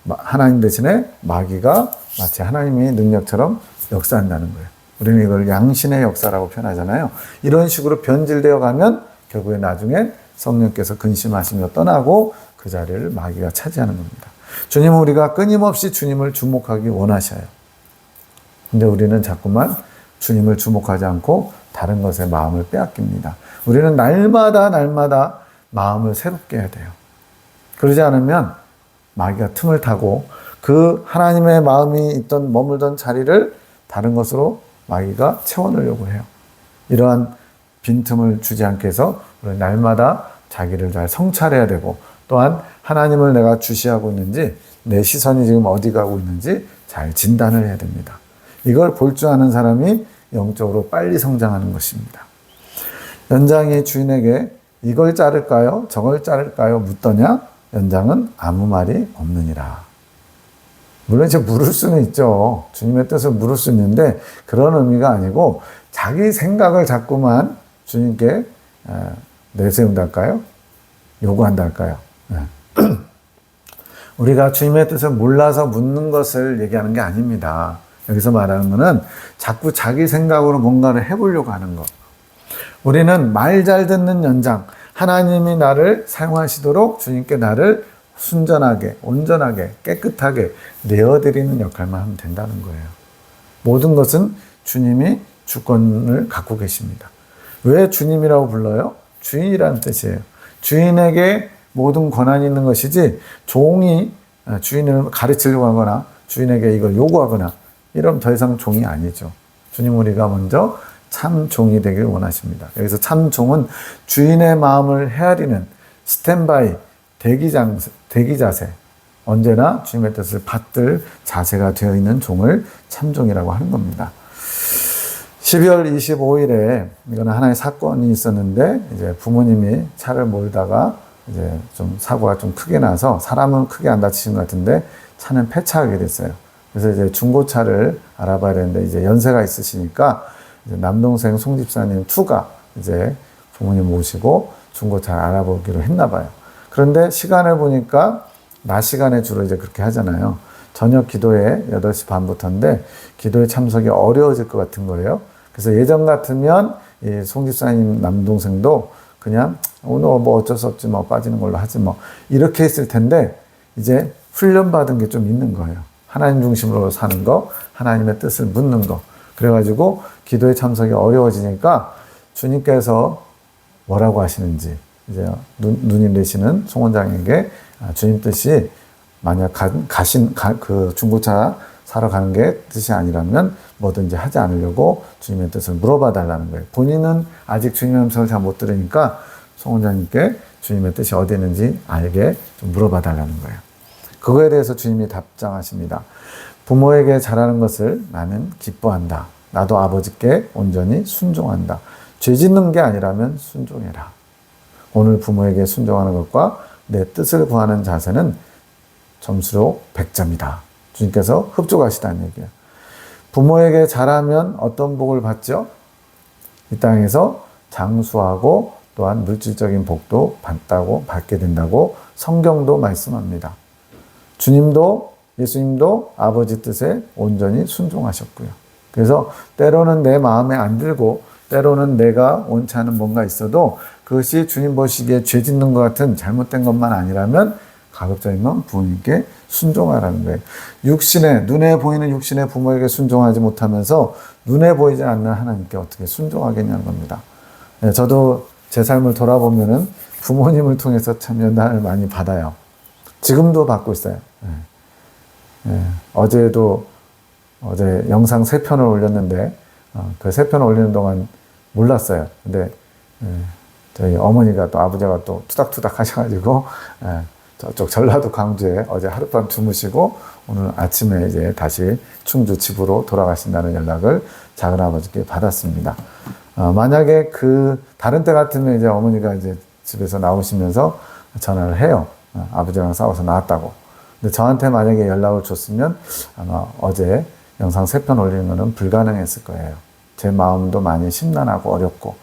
Speaker 1: 하나님 대신에 마귀가 마치 하나님의 능력처럼 역사한다는 거예요. 우리는 이걸 양신의 역사라고 표현하잖아요. 이런 식으로 변질되어 가면 결국에 나중에 성령께서 근심하시며 떠나고 그 자리를 마귀가 차지하는 겁니다. 주님은 우리가 끊임없이 주님을 주목하기 원하셔요. 근데 우리는 자꾸만 주님을 주목하지 않고 다른 것에 마음을 빼앗깁니다. 우리는 날마다 마음을 새롭게 해야 돼요. 그러지 않으면 마귀가 틈을 타고 그 하나님의 마음이 머물던 자리를 다른 것으로 마귀가 채워넣으려고 해요. 이러한 빈틈을 주지 않게 해서 우리는 날마다 자기를 잘 성찰해야 되고 또한 하나님을 내가 주시하고 있는지 내 시선이 지금 어디 가고 있는지 잘 진단을 해야 됩니다. 이걸 볼 줄 아는 사람이 영적으로 빨리 성장하는 것입니다. 연장이 주인에게 이걸 자를까요? 저걸 자를까요? 묻더냐? 연장은 아무 말이 없느니라. 물론 이제 물을 수는 있죠. 주님의 뜻을 물을 수 있는데 그런 의미가 아니고 자기 생각을 자꾸만 주님께 내세운달까요? 요구한달까요? 우리가 주님의 뜻을 몰라서 묻는 것을 얘기하는 게 아닙니다. 여기서 말하는 것은 자꾸 자기 생각으로 뭔가를 해보려고 하는 것. 우리는 말 잘 듣는 연장, 하나님이 나를 사용하시도록 주님께 나를 순전하게, 온전하게, 깨끗하게 내어드리는 역할만 하면 된다는 거예요. 모든 것은 주님이 주권을 갖고 계십니다. 왜 주님이라고 불러요? 주인이라는 뜻이에요. 주인에게 모든 권한이 있는 것이지 종이 주인을 가르치려고 하거나 주인에게 이걸 요구하거나 이러면 더 이상 종이 아니죠. 주님 우리가 먼저 참 종이 되길 원하십니다. 여기서 참 종은 주인의 마음을 헤아리는 스탠바이, 대기 자세, 언제나 주님의 뜻을 받들 자세가 되어 있는 종을 참종이라고 하는 겁니다. 12월 25일에 이거는 하나의 사건이 있었는데 이제 부모님이 차를 몰다가 이제 좀 사고가 좀 크게 나서 사람은 크게 안 다치신 것 같은데 차는 폐차하게 됐어요. 그래서 이제 중고차를 알아봐야 되는데 이제 연세가 있으시니까 이제 남동생 송 집사님 투가 이제 부모님 모시고 중고차를 알아보기로 했나 봐요. 그런데 시간을 보니까 낮 시간에 주로 이제 그렇게 하잖아요. 저녁 기도에 8시 반부터인데 기도에 참석이 어려워질 것 같은 거예요. 그래서 예전 같으면 이 송 집사님 남동생도 그냥 오늘 뭐 어쩔 수 없지 뭐 빠지는 걸로 하지 뭐 이렇게 했을 텐데 이제 훈련받은 게 좀 있는 거예요. 하나님 중심으로 사는 거, 하나님의 뜻을 묻는 거. 그래가지고 기도에 참석이 어려워지니까 주님께서 뭐라고 하시는지 이제 누님 되시는 송 원장에게 주님 뜻이 만약 그 중고차 사러 가는 게 뜻이 아니라면 뭐든지 하지 않으려고 주님의 뜻을 물어봐 달라는 거예요. 본인은 아직 주님의 음성을 잘 못 들으니까 송 원장님께 주님의 뜻이 어디 있는지 알게 좀 물어봐 달라는 거예요. 그거에 대해서 주님이 답장하십니다. 부모에게 잘하는 것을 나는 기뻐한다. 나도 아버지께 온전히 순종한다. 죄 짓는 게 아니라면 순종해라. 오늘 부모에게 순종하는 것과 내 뜻을 구하는 자세는 점수로 100점이다. 주님께서 흡족하시다는 얘기예요. 부모에게 잘하면 어떤 복을 받죠? 이 땅에서 장수하고 또한 물질적인 복도 받게 된다고 성경도 말씀합니다. 주님도 예수님도 아버지 뜻에 온전히 순종하셨고요. 그래서 때로는 내 마음에 안 들고 때로는 내가 원치 않은 뭔가 있어도 그것이 주님 보시기에 죄 짓는 것 같은 잘못된 것만 아니라면 가급적이면 부모님께 순종하라는 거예요. 눈에 보이는 육신의 부모에게 순종하지 못하면서 눈에 보이지 않는 하나님께 어떻게 순종하겠냐는 겁니다. 저도 제 삶을 돌아보면은 부모님을 통해서 참 연단을 많이 받아요. 지금도 받고 있어요. 어제 영상 3편을 올렸는데 그 3편을 올리는 동안 몰랐어요. 근데 저희 어머니가 또 아버지가 또 투닥투닥 하셔가지고 저쪽 전라도 광주에 어제 하룻밤 주무시고 오늘 아침에 이제 다시 충주 집으로 돌아가신다는 연락을 작은아버지께 받았습니다. 만약에 다른 때 같으면 이제 어머니가 이제 집에서 나오시면서 전화를 해요. 아버지랑 싸워서 나왔다고. 근데 저한테 만약에 연락을 줬으면 아마 어제 영상 3편 올리는 거는 불가능했을 거예요. 제 마음도 많이 심란하고 어렵고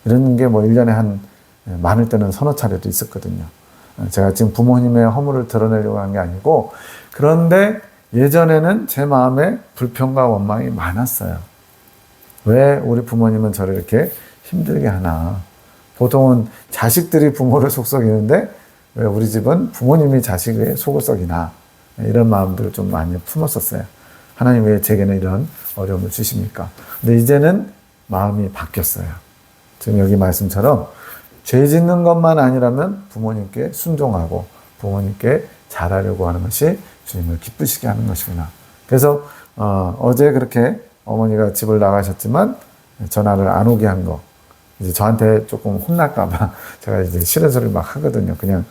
Speaker 1: 이런 게 뭐 1년에 한 많을 때는 서너 차례도 있었거든요. 제가 지금 부모님의 허물을 드러내려고 하는 게 아니고 그런데 예전에는 제 마음에 불평과 원망이 많았어요. 왜 우리 부모님은 저를 이렇게 힘들게 하나. 보통은 자식들이 부모를 속썩이는데 왜 우리 집은 부모님이 자식의 속을 썩이나. 이런 마음들을 좀 많이 품었었어요. 하나님 왜 제게는 이런 어려움을 주십니까? 근데 이제는 마음이 바뀌었어요. 지금 여기 말씀처럼 죄 짓는 것만 아니라면 부모님께 순종하고 부모님께 잘하려고 하는 것이 주님을 기쁘시게 하는 것이구나. 그래서 어제 그렇게 어머니가 집을 나가셨지만 전화를 안 오게 한 거. 이제 저한테 조금 혼날까봐 제가 이제 싫은 소리 막 하거든요. 그냥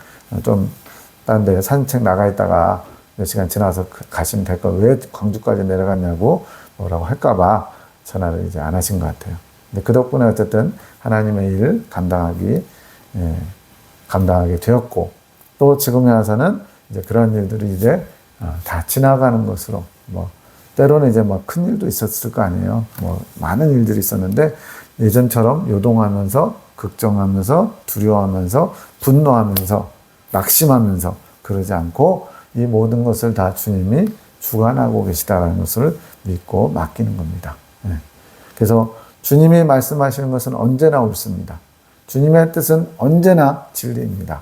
Speaker 1: 좀 다른 데 산책 나가 있다가 몇 시간 지나서 가시면 될 거 왜 광주까지 내려갔냐고 뭐라고 할까봐 전화를 이제 안 하신 것 같아요. 근데 그 덕분에 어쨌든 하나님의 일 감당하게 되었고 또 지금에 와서는 이제 그런 일들이 이제 다 지나가는 것으로 뭐 때로는 이제 뭐 큰 일도 있었을 거 아니에요. 뭐 많은 일들이 있었는데 예전처럼 요동하면서 걱정하면서 두려워하면서 분노하면서 낙심하면서 그러지 않고 이 모든 것을 다 주님이 주관하고 계시다라는 것을 믿고 맡기는 겁니다. 그래서 주님이 말씀하시는 것은 언제나 옳습니다. 주님의 뜻은 언제나 진리입니다.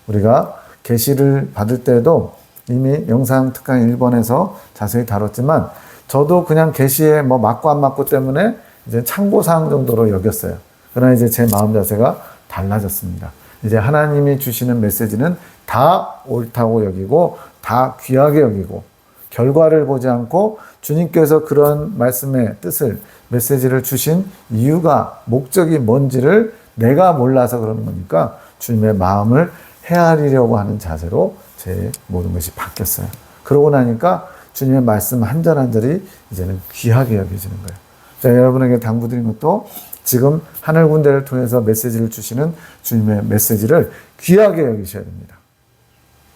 Speaker 1: 우리가 계시를 받을 때도 이미 영상 특강 1번에서 자세히 다뤘지만 저도 그냥 계시에 뭐 맞고 안 맞고 때문에 이제 참고사항 정도로 여겼어요. 그러나 이제 제 마음 자세가 달라졌습니다. 이제 하나님이 주시는 메시지는 다 옳다고 여기고 다 귀하게 여기고 결과를 보지 않고 주님께서 그런 말씀의 뜻을 메시지를 주신 이유가 목적이 뭔지를 내가 몰라서 그러는 거니까 주님의 마음을 헤아리려고 하는 자세로 제 모든 것이 바뀌었어요. 그러고 나니까 주님의 말씀 한 절 한 절이 이제는 귀하게 여겨지는 거예요. 자, 여러분에게 당부드린 것도 지금 하늘 군대를 통해서 메시지를 주시는 주님의 메시지를 귀하게 여기셔야 됩니다.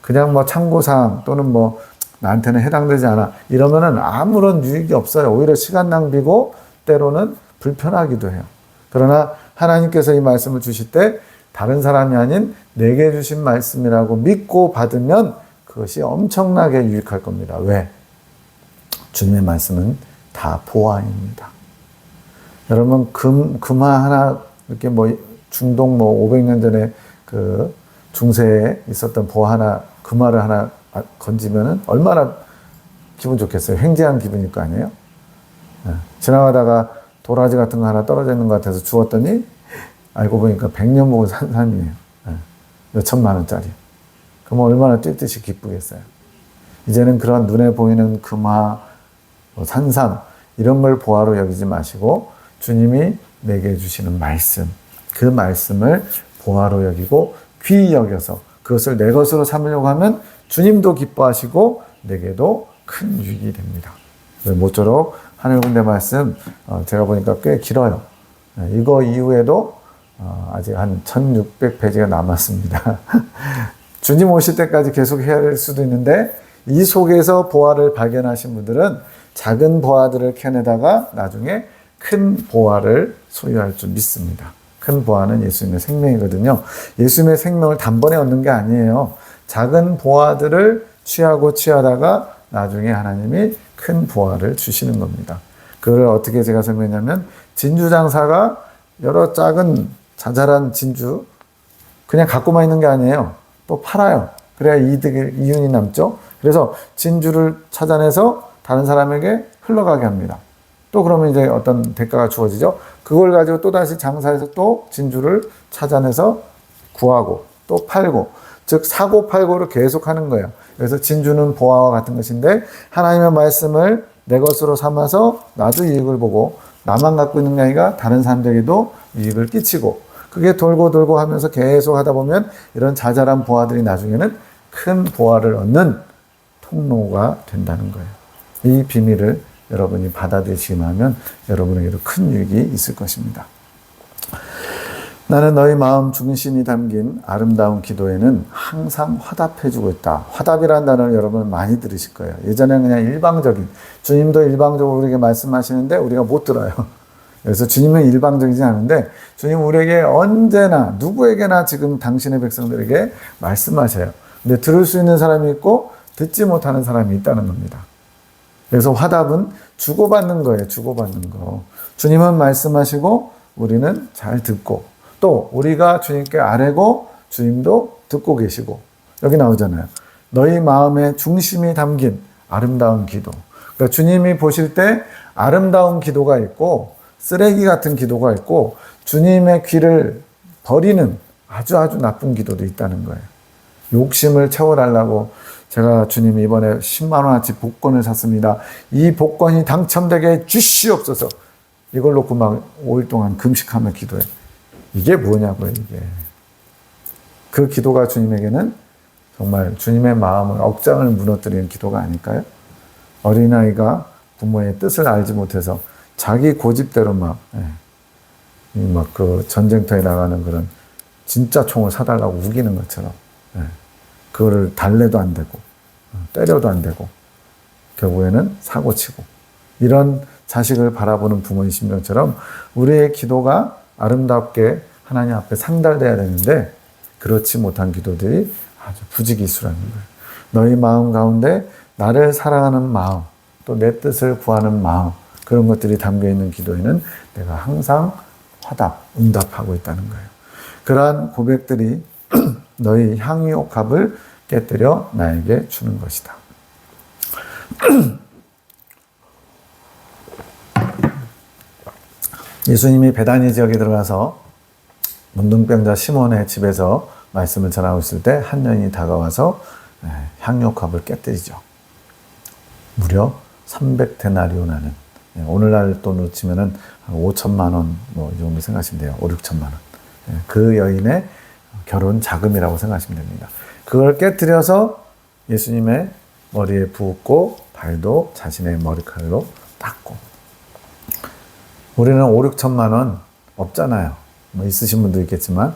Speaker 1: 그냥 뭐 참고사항 또는 뭐 나한테는 해당되지 않아 이러면은 아무런 유익이 없어요. 오히려 시간 낭비고 때로는 불편하기도 해요. 그러나 하나님께서 이 말씀을 주실 때 다른 사람이 아닌 내게 주신 말씀이라고 믿고 받으면 그것이 엄청나게 유익할 겁니다. 왜? 주님의 말씀은 다 보화입니다. 여러분 금화 하나 이렇게 뭐 중동 뭐 500년 전에 그 중세에 있었던 보화 하나 금화를 하나 건지면은 얼마나 기분 좋겠어요. 횡재한 기분일 거 아니에요? 지나가다가 도라지 같은 거 하나 떨어져 있는 것 같아서 주웠더니 알고 보니까 100년 먹은 산삼이에요. 몇 천만 원짜리. 그럼 얼마나 뛰듯이 기쁘겠어요. 이제는 그런 눈에 보이는 금화, 산삼 이런 걸 보화로 여기지 마시고 주님이 내게 주시는 말씀, 그 말씀을 보화로 여기고 귀히 여겨서 그것을 내 것으로 삼으려고 하면 주님도 기뻐하시고 내게도 큰 유익이 됩니다. 모쪼록 하늘군대 말씀 제가 보니까 꽤 길어요. 이거 이후에도 아직 한 1600페이지가 남았습니다. 주님 오실 때까지 계속 해야 할 수도 있는데 이 속에서 보화를 발견하신 분들은 작은 보화들을 캐내다가 나중에 큰 보화를 소유할 줄 믿습니다. 큰 보화는 예수님의 생명이거든요. 예수님의 생명을 단번에 얻는 게 아니에요. 작은 보화들을 취하다가 나중에 하나님이 큰 보화를 주시는 겁니다. 그걸 어떻게 제가 설명했냐면 진주장사가 여러 작은 자잘한 진주 그냥 갖고만 있는 게 아니에요. 또 팔아요. 그래야 이윤이 남죠. 그래서 진주를 찾아내서 다른 사람에게 흘러가게 합니다. 또 그러면 이제 어떤 대가가 주어지죠. 그걸 가지고 또 다시 장사해서 또 진주를 찾아내서 구하고 또 팔고 즉 사고 팔고를 계속하는 거예요. 그래서 진주는 보화와 같은 것인데 하나님의 말씀을 내 것으로 삼아서 나도 이익을 보고 나만 갖고 있는 게 아니라 다른 사람들에게도 이익을 끼치고 그게 돌고 하면서 계속 하다 보면 이런 자잘한 보화들이 나중에는 큰 보화를 얻는 통로가 된다는 거예요. 이 비밀을 여러분이 받아들이시기만 하면 여러분에게도 큰 유익이 있을 것입니다. 나는 너희 마음 중심이 담긴 아름다운 기도에는 항상 화답해주고 있다. 화답이라는 단어를 여러분 많이 들으실 거예요. 예전에는 그냥 일방적인, 주님도 일방적으로 우리에게 말씀하시는데 우리가 못 들어요. 그래서 주님은 일방적이지 않은데 주님 우리에게 언제나 누구에게나 지금 당신의 백성들에게 말씀하셔요. 근데 들을 수 있는 사람이 있고 듣지 못하는 사람이 있다는 겁니다. 그래서 화답은 주고받는 거예요. 주고받는 거. 주님은 말씀하시고 우리는 잘 듣고 또 우리가 주님께 아뢰고 주님도 듣고 계시고 여기 나오잖아요. 너희 마음의 중심이 담긴 아름다운 기도. 그러니까 주님이 보실 때 아름다운 기도가 있고 쓰레기 같은 기도가 있고 주님의 귀를 버리는 아주 나쁜 기도도 있다는 거예요. 욕심을 채워달라고 제가 주님이 이번에 10만 원어치 복권을 샀습니다. 이 복권이 당첨되게 주시옵소서. 이걸 놓고 막 5일 동안 금식하며 기도해. 이게 뭐냐고요, 이게. 그 기도가 주님에게는 정말 주님의 마음을 억장을 무너뜨리는 기도가 아닐까요? 어린아이가 부모의 뜻을 알지 못해서 자기 고집대로 막 그 전쟁터에 나가는 그런 진짜 총을 사달라고 우기는 것처럼 그거를 달래도 안 되고 때려도 안 되고 결국에는 사고치고 이런 자식을 바라보는 부모의 심정처럼 우리의 기도가 아름답게 하나님 앞에 상달돼야 되는데 그렇지 못한 기도들이 아주 부지기수라는 거예요. 너희 마음 가운데 나를 사랑하는 마음 또 내 뜻을 구하는 마음 그런 것들이 담겨있는 기도에는 내가 항상 응답하고 있다는 거예요. 그러한 고백들이 너희 향유옥합을 깨뜨려 나에게 주는 것이다. 예수님이 베다니 지역에 들어가서 문둥병자 시몬의 집에서 말씀을 전하고 있을 때 한 여인이 다가와서 향유옥합을 깨뜨리죠. 무려 300데나리온 하는 오늘날 돈으로 치면은 한 5천만 원 뭐 이 정도 생각하시면 돼요. 5, 6천만 원. 그 여인의 결혼 자금이라고 생각하시면 됩니다. 그걸 깨뜨려서 예수님의 머리에 붓고 발도 자신의 머리칼로 닦고. 우리는 5, 6천만 원 없잖아요. 뭐 있으신 분도 있겠지만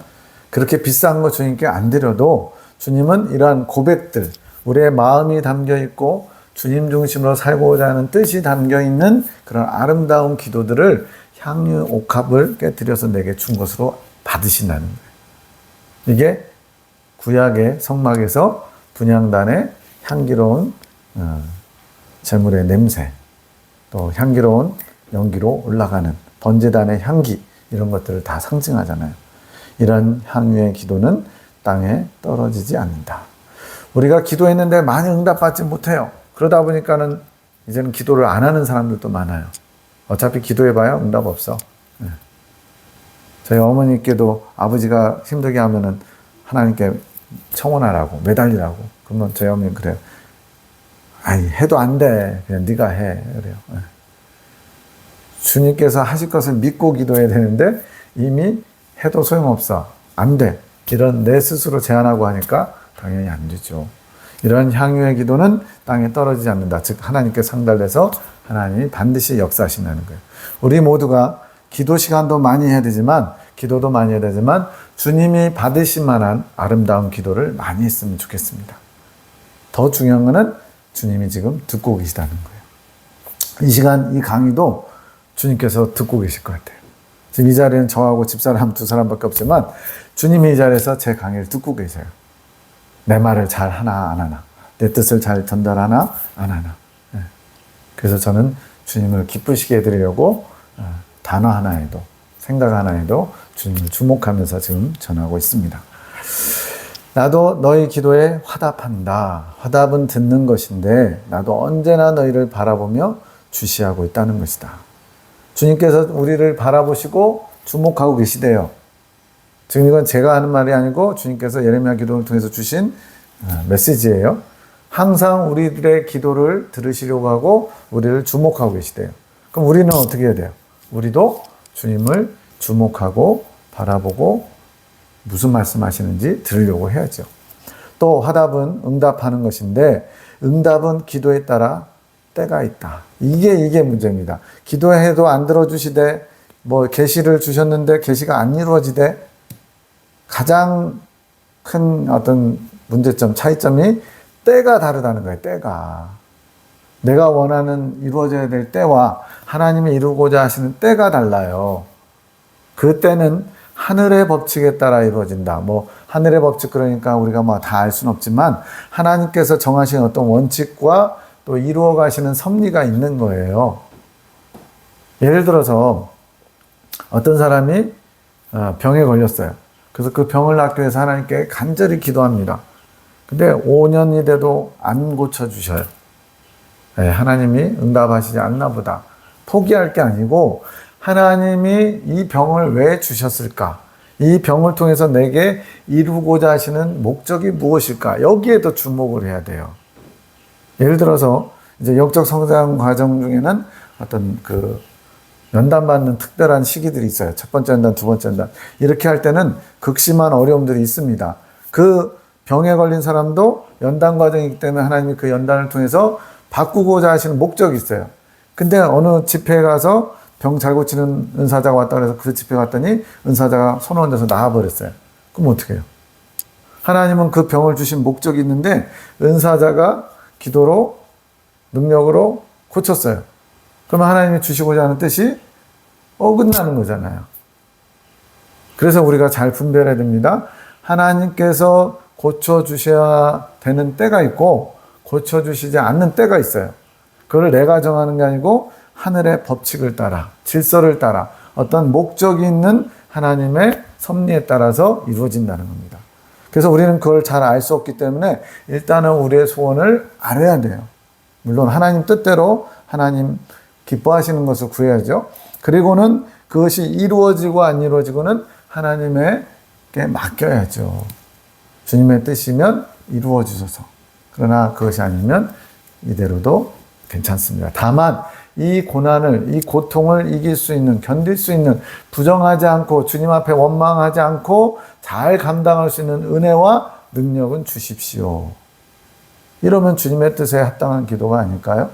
Speaker 1: 그렇게 비싼 거 주님께 안 드려도 주님은 이러한 고백들, 우리의 마음이 담겨 있고 주님 중심으로 살고자 하는 뜻이 담겨 있는 그런 아름다운 기도들을 향유 옥합을 깨뜨려서 내게 준 것으로 받으신다는 거예요. 이게 구약의 성막에서 분향단의 향기로운 제물의 냄새, 또 향기로운 연기로 올라가는 번제단의 향기 이런 것들을 다 상징하잖아요. 이런 향유의 기도는 땅에 떨어지지 않는다. 우리가 기도했는데 많이 응답받지 못해요. 그러다 보니까는 이제는 기도를 안 하는 사람들도 많아요. 어차피 기도해봐야 응답 없어. 저희 어머니께도 아버지가 힘들게 하면은 하나님께 청원하라고 매달리라고 그러면 저희 어머니는 그래요. 아이 해도 안 돼. 그냥 네가 해. 그래요. 주님께서 하실 것을 믿고 기도해야 되는데 이미 해도 소용없어. 안 돼. 이런 내 스스로 제안하고 하니까 당연히 안 되죠. 이런 향유의 기도는 땅에 떨어지지 않는다. 즉 하나님께 상달돼서 하나님이 반드시 역사하신다는 거예요. 우리 모두가 기도 시간도 많이 해야 되지만 기도도 많이 해야 되지만 주님이 받으실 만한 아름다운 기도를 많이 했으면 좋겠습니다. 더 중요한 것은 주님이 지금 듣고 계시다는 거예요. 이 시간 이 강의도 주님께서 듣고 계실 것 같아요. 지금 이 자리는 저하고 집사람 2사람밖에 없지만 주님이 이 자리에서 제 강의를 듣고 계세요. 내 말을 잘 하나 안 하나, 내 뜻을 잘 전달하나 안 하나. 그래서 저는 주님을 기쁘시게 해드리려고 단어 하나에도 생각 하나에도 주님을 주목하면서 지금 전하고 있습니다. 나도 너희 기도에 화답한다. 화답은 듣는 것인데 나도 언제나 너희를 바라보며 주시하고 있다는 것이다. 주님께서 우리를 바라보시고 주목하고 계시대요. 지금 이건 제가 하는 말이 아니고 주님께서 예레미야 기도를 통해서 주신 메시지예요. 항상 우리들의 기도를 들으시려고 하고 우리를 주목하고 계시대요. 그럼 우리는 어떻게 해야 돼요? 우리도 주님을 주목하고 바라보고 무슨 말씀하시는지 들으려고 해야죠. 또 화답은 응답하는 것인데 응답은 기도에 따라 때가 있다. 이게 문제입니다. 기도해도 안 들어주시되 뭐 계시를 주셨는데 계시가 안 이루어지되 가장 큰 어떤 문제점, 차이점이 때가 다르다는 거예요. 때가. 내가 원하는 이루어져야 될 때와 하나님이 이루고자 하시는 때가 달라요. 그 때는 하늘의 법칙에 따라 이루어진다. 뭐 하늘의 법칙 그러니까 우리가 뭐 다 알 수는 없지만 하나님께서 정하신 어떤 원칙과 또 이루어 가시는 섭리가 있는 거예요. 예를 들어서 어떤 사람이 병에 걸렸어요. 그래서 그 병을 낫기 위해서 하나님께 간절히 기도합니다. 근데 5년이 돼도 안 고쳐주셔요. 네, 하나님이 응답하시지 않나 보다. 포기할 게 아니고 하나님이 이 병을 왜 주셨을까? 이 병을 통해서 내게 이루고자 하시는 목적이 무엇일까? 여기에도 주목을 해야 돼요. 예를 들어서 이제 영적 성장 과정 중에는 어떤 그 연단받는 특별한 시기들이 있어요. 첫 번째 연단, 두 번째 연단. 이렇게 할 때는 극심한 어려움들이 있습니다. 그 병에 걸린 사람도 연단 과정이기 때문에 하나님이 그 연단을 통해서 바꾸고자 하시는 목적이 있어요. 근데 어느 집회에 가서 병 잘 고치는 은사자가 왔다 그래서 그 집회 갔더니 은사자가 손 얹어서 나와버렸어요. 그럼 어떻게 해요? 하나님은 그 병을 주신 목적이 있는데 은사자가 기도로 능력으로 고쳤어요. 그러면 하나님이 주시고자 하는 뜻이 어긋나는 거잖아요. 그래서 우리가 잘 분별해야 됩니다. 하나님께서 고쳐주셔야 되는 때가 있고 고쳐주시지 않는 때가 있어요. 그걸 내가 정하는 게 아니고 하늘의 법칙을 따라, 질서를 따라 어떤 목적이 있는 하나님의 섭리에 따라서 이루어진다는 겁니다. 그래서 우리는 그걸 잘 알 수 없기 때문에 일단은 우리의 소원을 알아야 돼요. 물론 하나님 뜻대로 하나님 기뻐하시는 것을 구해야죠. 그리고는 그것이 이루어지고 안 이루어지고는 하나님에게 맡겨야죠. 주님의 뜻이면 이루어 주소서. 그러나 그것이 아니면 이대로도 괜찮습니다. 다만 이 고난을, 이 고통을 이길 수 있는, 견딜 수 있는, 부정하지 않고 주님 앞에 원망하지 않고 잘 감당할 수 있는 은혜와 능력은 주십시오. 이러면 주님의 뜻에 합당한 기도가 아닐까요?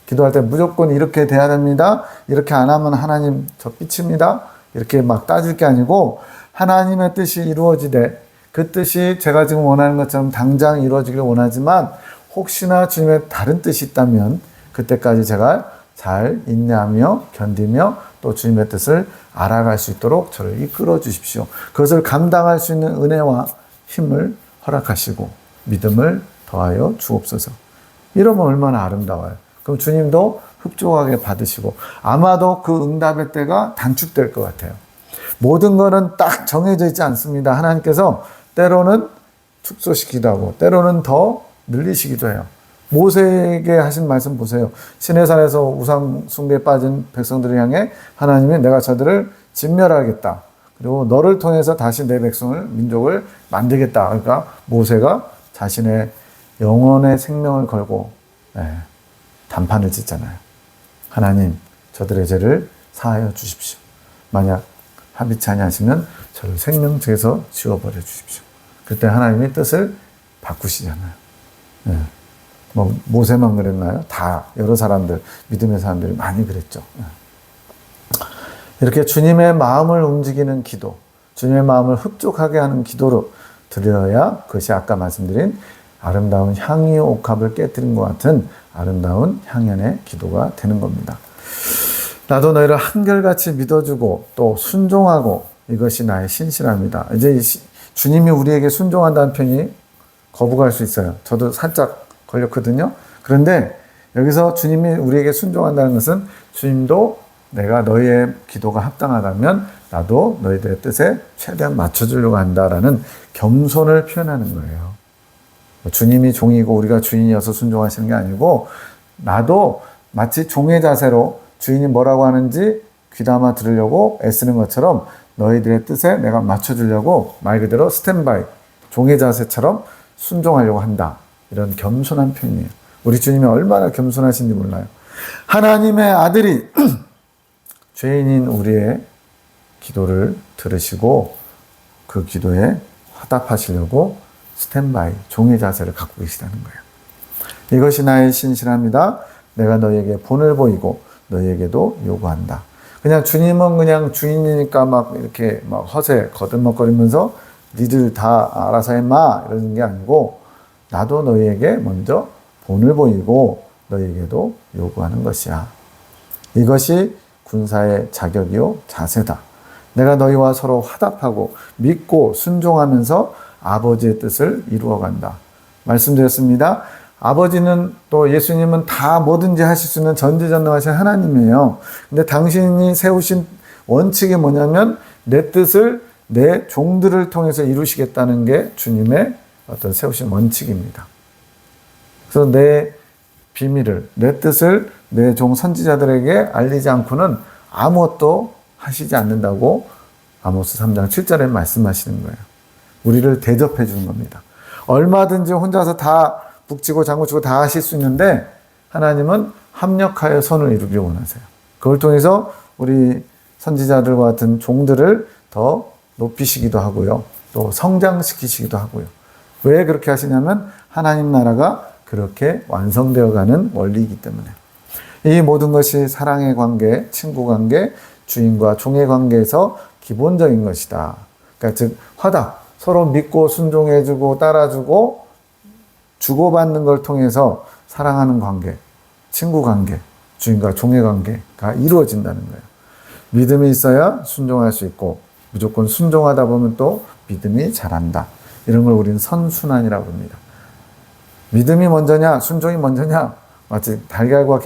Speaker 1: 기도할 때 무조건 이렇게 돼야 됩니다. 이렇게 안 하면 하나님 저 삐칩니다. 이렇게 막 따질 게 아니고 하나님의 뜻이 이루어지되 그 뜻이 제가 지금 원하는 것처럼 당장 이루어지길 원하지만 혹시나 주님의 다른 뜻이 있다면 그때까지 제가 잘 인내하며 견디며 또 주님의 뜻을 알아갈 수 있도록 저를 이끌어 주십시오. 그것을 감당할 수 있는 은혜와 힘을 허락하시고 믿음을 더하여 주옵소서. 이러면 얼마나 아름다워요. 그럼 주님도 흡족하게 받으시고 아마도 그 응답의 때가 단축될 것 같아요. 모든 것은 딱 정해져 있지 않습니다. 하나님께서 때로는 축소시키기도 하고 때로는 더 늘리시기도 해요. 모세에게 하신 말씀 보세요. 시내산에서 우상 숭배에 빠진 백성들을 향해 하나님이 내가 저들을 진멸하겠다. 그리고 너를 통해서 다시 내 백성을, 민족을 만들겠다. 그러니까 모세가 자신의 영혼의 생명을 걸고 단판을 짓잖아요. 하나님, 저들의 죄를 사하여 주십시오. 만약 합의치 아니하시면 저를 생명책에서 지워버려 주십시오. 그때 하나님의 뜻을 바꾸시잖아요. 뭐 모세만 그랬나요? 다 여러 사람들, 믿음의 사람들이 많이 그랬죠. 이렇게 주님의 마음을 움직이는 기도, 주님의 마음을 흡족하게 하는 기도로 드려야 그것이 아까 말씀드린 아름다운 향유 옥합을 깨뜨린 것 같은 아름다운 향연의 기도가 되는 겁니다. 나도 너희를 한결같이 믿어주고 또 순종하고 이것이 나의 신실함이다. 이제 주님이 우리에게 순종한다는 편이 거부갈 수 있어요. 저도 살짝 걸렸거든요. 그런데 여기서 주님이 우리에게 순종한다는 것은 주님도 내가 너희의 기도가 합당하다면 나도 너희들의 뜻에 최대한 맞춰주려고 한다라는 겸손을 표현하는 거예요. 주님이 종이고 우리가 주인이어서 순종하시는 게 아니고 나도 마치 종의 자세로 주인이 뭐라고 하는지 귀담아 들으려고 애쓰는 것처럼 너희들의 뜻에 내가 맞춰주려고 말 그대로 스탠바이, 종의 자세처럼 순종하려고 한다. 이런 겸손한 표현이에요. 우리 주님이 얼마나 겸손하신지 몰라요. 하나님의 아들이 죄인인 우리의 기도를 들으시고 그 기도에 화답하시려고 스탠바이, 종의 자세를 갖고 계시다는 거예요. 이것이 나의 신실함이다. 내가 너희에게 본을 보이고 너희에게도 요구한다. 그냥 주님은 그냥 주인이니까 막 이렇게 막 허세 거들먹거리면서 니들 다 알아서 해마 이러는 게 아니고 나도 너희에게 먼저 본을 보이고 너희에게도 요구하는 것이야. 이것이 군사의 자격이요 자세다. 내가 너희와 서로 화답하고 믿고 순종하면서 아버지의 뜻을 이루어간다. 말씀드렸습니다. 아버지는 또 예수님은 다 뭐든지 하실 수 있는 전지전능하신 하나님이에요. 근데 당신이 세우신 원칙이 뭐냐면 내 뜻을 내 종들을 통해서 이루시겠다는 게 주님의 어떤 세우신 원칙입니다. 그래서 내 비밀을, 내 뜻을 내 종 선지자들에게 알리지 않고는 아무것도 하시지 않는다고 아모스 3장 7절에 말씀하시는 거예요. 우리를 대접해 주는 겁니다. 얼마든지 혼자서 다 북치고 장구치고 다 하실 수 있는데 하나님은 합력하여 선을 이루기 원하세요. 그걸 통해서 우리 선지자들과 같은 종들을 더 높이시기도 하고요. 또 성장시키시기도 하고요. 왜 그렇게 하시냐면 하나님 나라가 그렇게 완성되어 가는 원리이기 때문에. 이 모든 것이 사랑의 관계, 친구 관계, 주인과 종의 관계에서 기본적인 것이다. 그러니까 즉 화답, 서로 믿고 순종해주고 따라주고 주고받는 걸 통해서 사랑하는 관계, 친구 관계, 주인과 종의 관계가 이루어진다는 거예요. 믿음이 있어야 순종할 수 있고 무조건 순종하다 보면 또 믿음이 자란다. 이런 걸 우리는 선순환이라고 합니다. 믿음이 먼저냐 순종이 먼저냐 마치 달걀과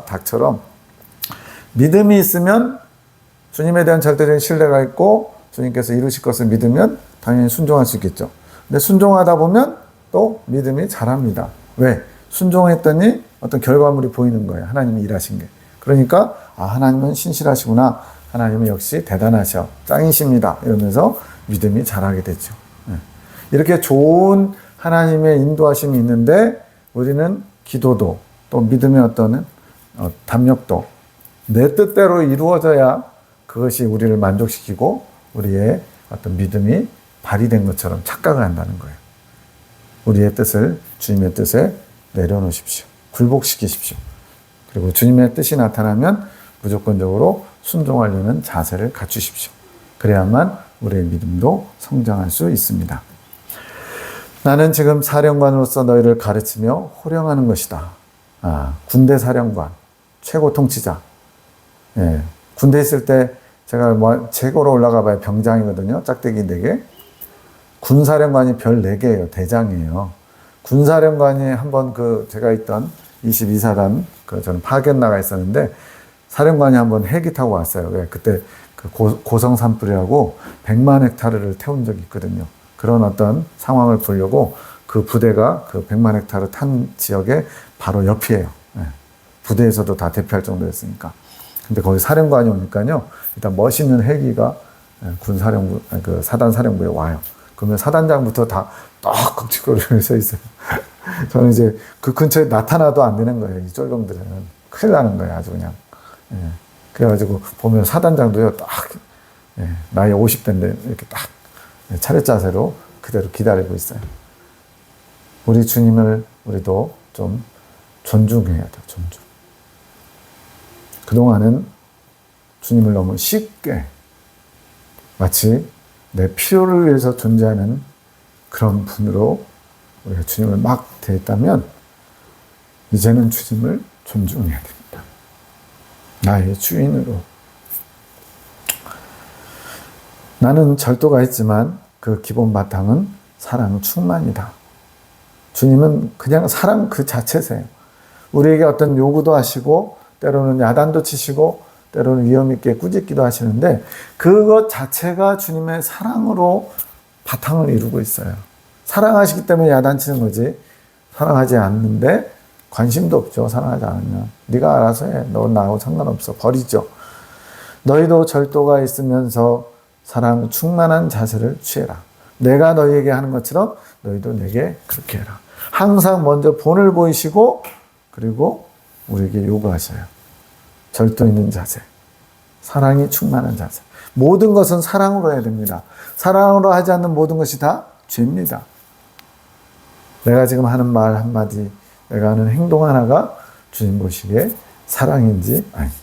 Speaker 1: 닭처럼 믿음이 있으면 주님에 대한 절대적인 신뢰가 있고 주님께서 이루실 것을 믿으면 당연히 순종할 수 있겠죠. 근데 순종하다 보면 또 믿음이 자랍니다. 왜? 순종했더니 어떤 결과물이 보이는 거예요. 하나님이 일하신 게. 그러니까 하나님은 신실하시구나. 하나님은 역시 대단하셔. 짱이십니다. 이러면서 믿음이 자라게 되죠. 이렇게 좋은 하나님의 인도하심이 있는데 우리는 기도도 또 믿음의 어떤 담력도 내 뜻대로 이루어져야 그것이 우리를 만족시키고 우리의 어떤 믿음이 발휘된 것처럼 착각을 한다는 거예요. 우리의 뜻을 주님의 뜻에 내려놓으십시오. 굴복시키십시오. 그리고 주님의 뜻이 나타나면 무조건적으로 순종하려는 자세를 갖추십시오. 그래야만 우리의 믿음도 성장할 수 있습니다. 나는 지금 사령관으로서 너희를 가르치며 호령하는 것이다. 군대 사령관, 최고 통치자. 예, 군대 있을 때 제가 최고로 올라가 봐야 병장이거든요. 짝대기 4개. 군사령관이 별 4개예요. 대장이에요. 군사령관이 한번 제가 있던 22사단 저는 파견 나가 있었는데 사령관이 한번 헬기 타고 왔어요. 그때 고성 산불이라고 100만 헥타르를 태운 적이 있거든요. 그런 어떤 상황을 보려고 그 부대가 100만 헥타르 탄 지역에 바로 옆이에요. 예. 부대에서도 다 대피할 정도였으니까. 근데 거기 사령관이 오니까요. 일단 멋있는 헬기가 군사령부, 사단 사령부에 와요. 그러면 사단장부터 다 떡 서 있어요. 저는 이제 그 근처에 나타나도 안 되는 거예요. 이 쫄병들은. 큰일 나는 거예요. 아주 그냥. 예. 그래가지고 보면 사단장도요. 딱, 나이 50대인데 이렇게 딱 차렷 자세로 그대로 기다리고 있어요. 우리 주님을 우리도 좀 존중해야 돼요. 존중. 그동안은 주님을 너무 쉽게 마치 내 필요를 위해서 존재하는 그런 분으로 우리가 주님을 막 대했다면 이제는 주님을 존중해야 됩니다. 나의 주인으로. 나는 절도가 있지만 그 기본 바탕은 사랑 충만이다. 주님은 그냥 사랑 그 자체세요. 우리에게 어떤 요구도 하시고 때로는 야단도 치시고 때로는 위험 있게 꾸짖기도 하시는데 그것 자체가 주님의 사랑으로 바탕을 이루고 있어요. 사랑하시기 때문에 야단치는 거지 사랑하지 않는데 관심도 없죠. 사랑하지 않으면. 네가 알아서 해. 넌 나하고 상관없어. 버리죠. 너희도 절도가 있으면서 사랑 충만한 자세를 취해라. 내가 너희에게 하는 것처럼 너희도 내게 그렇게 해라. 항상 먼저 본을 보이시고 그리고 우리에게 요구하셔요. 절도 있는 자세. 사랑이 충만한 자세. 모든 것은 사랑으로 해야 됩니다. 사랑으로 하지 않는 모든 것이 다 죄입니다. 내가 지금 하는 말 한마디, 내가 하는 행동 하나가 주님 보시기에 사랑인지 아닌지.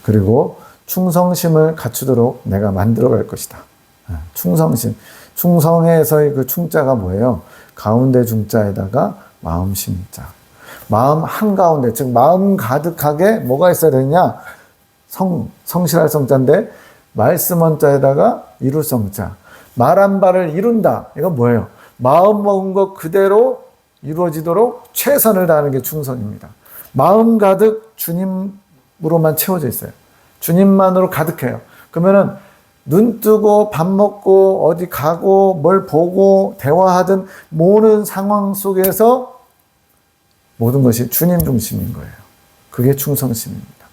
Speaker 1: 그리고 충성심을 갖추도록 내가 만들어 갈 것이다. 충성심. 충성에서의 그 충자가 뭐예요? 가운데 중자에다가 마음 심자. 마음 한가운데, 즉 마음 가득하게 뭐가 있어야 되느냐? 성실할 성자인데 말씀 원자에다가 이룰 성자. 말한 바를 이룬다. 이건 뭐예요? 마음 먹은 것 그대로 이루어지도록 최선을 다하는 게 충성입니다. 마음 가득 주님으로만 채워져 있어요. 주님만으로 가득해요. 그러면은 눈 뜨고 밥 먹고 어디 가고 뭘 보고 대화하든 모든 상황 속에서 모든 것이 주님 중심인 거예요. 그게 충성심입니다.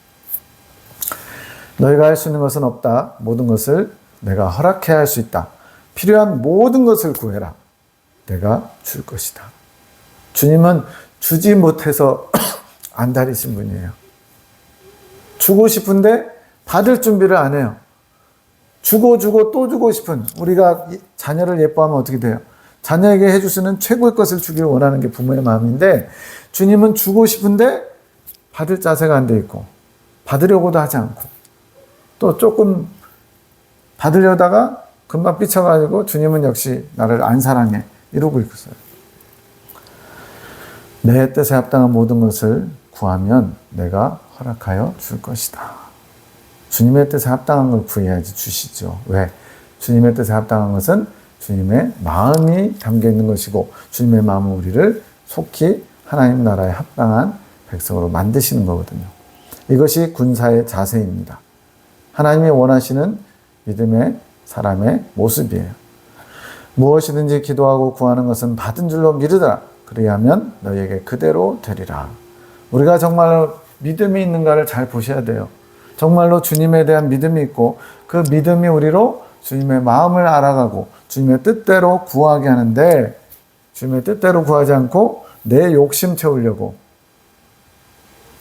Speaker 1: 너희가 할 수 있는 것은 없다. 모든 것을 내가 허락해야 할 수 있다. 필요한 모든 것을 구해라. 내가 줄 것이다. 주님은 주지 못해서 안달이신 분이에요. 주고 싶은데 받을 준비를 안 해요. 주고 또 주고 싶은, 우리가 자녀를 예뻐하면 어떻게 돼요? 자녀에게 해주시는 최고의 것을 주기를 원하는 게 부모의 마음인데, 주님은 주고 싶은데 받을 자세가 안 돼 있고 받으려고도 하지 않고 또 조금 받으려다가 금방 삐쳐가지고 주님은 역시 나를 안 사랑해 이러고 있어요. 내 뜻에 합당한 모든 것을 구하면 내가 허락하여 줄 것이다. 주님의 뜻에 합당한 걸 구해야지 주시죠. 왜? 주님의 뜻에 합당한 것은 주님의 마음이 담겨있는 것이고, 주님의 마음은 우리를 속히 하나님 나라에 합당한 백성으로 만드시는 거거든요. 이것이 군사의 자세입니다. 하나님이 원하시는 믿음의 사람의 모습이에요. 무엇이든지 기도하고 구하는 것은 받은 줄로 믿으라. 그리하면 너희에게 그대로 되리라. 우리가 정말로 믿음이 있는가를 잘 보셔야 돼요. 정말로 주님에 대한 믿음이 있고 그 믿음이 우리로 주님의 마음을 알아가고 주님의 뜻대로 구하게 하는데, 주님의 뜻대로 구하지 않고 내 욕심 채우려고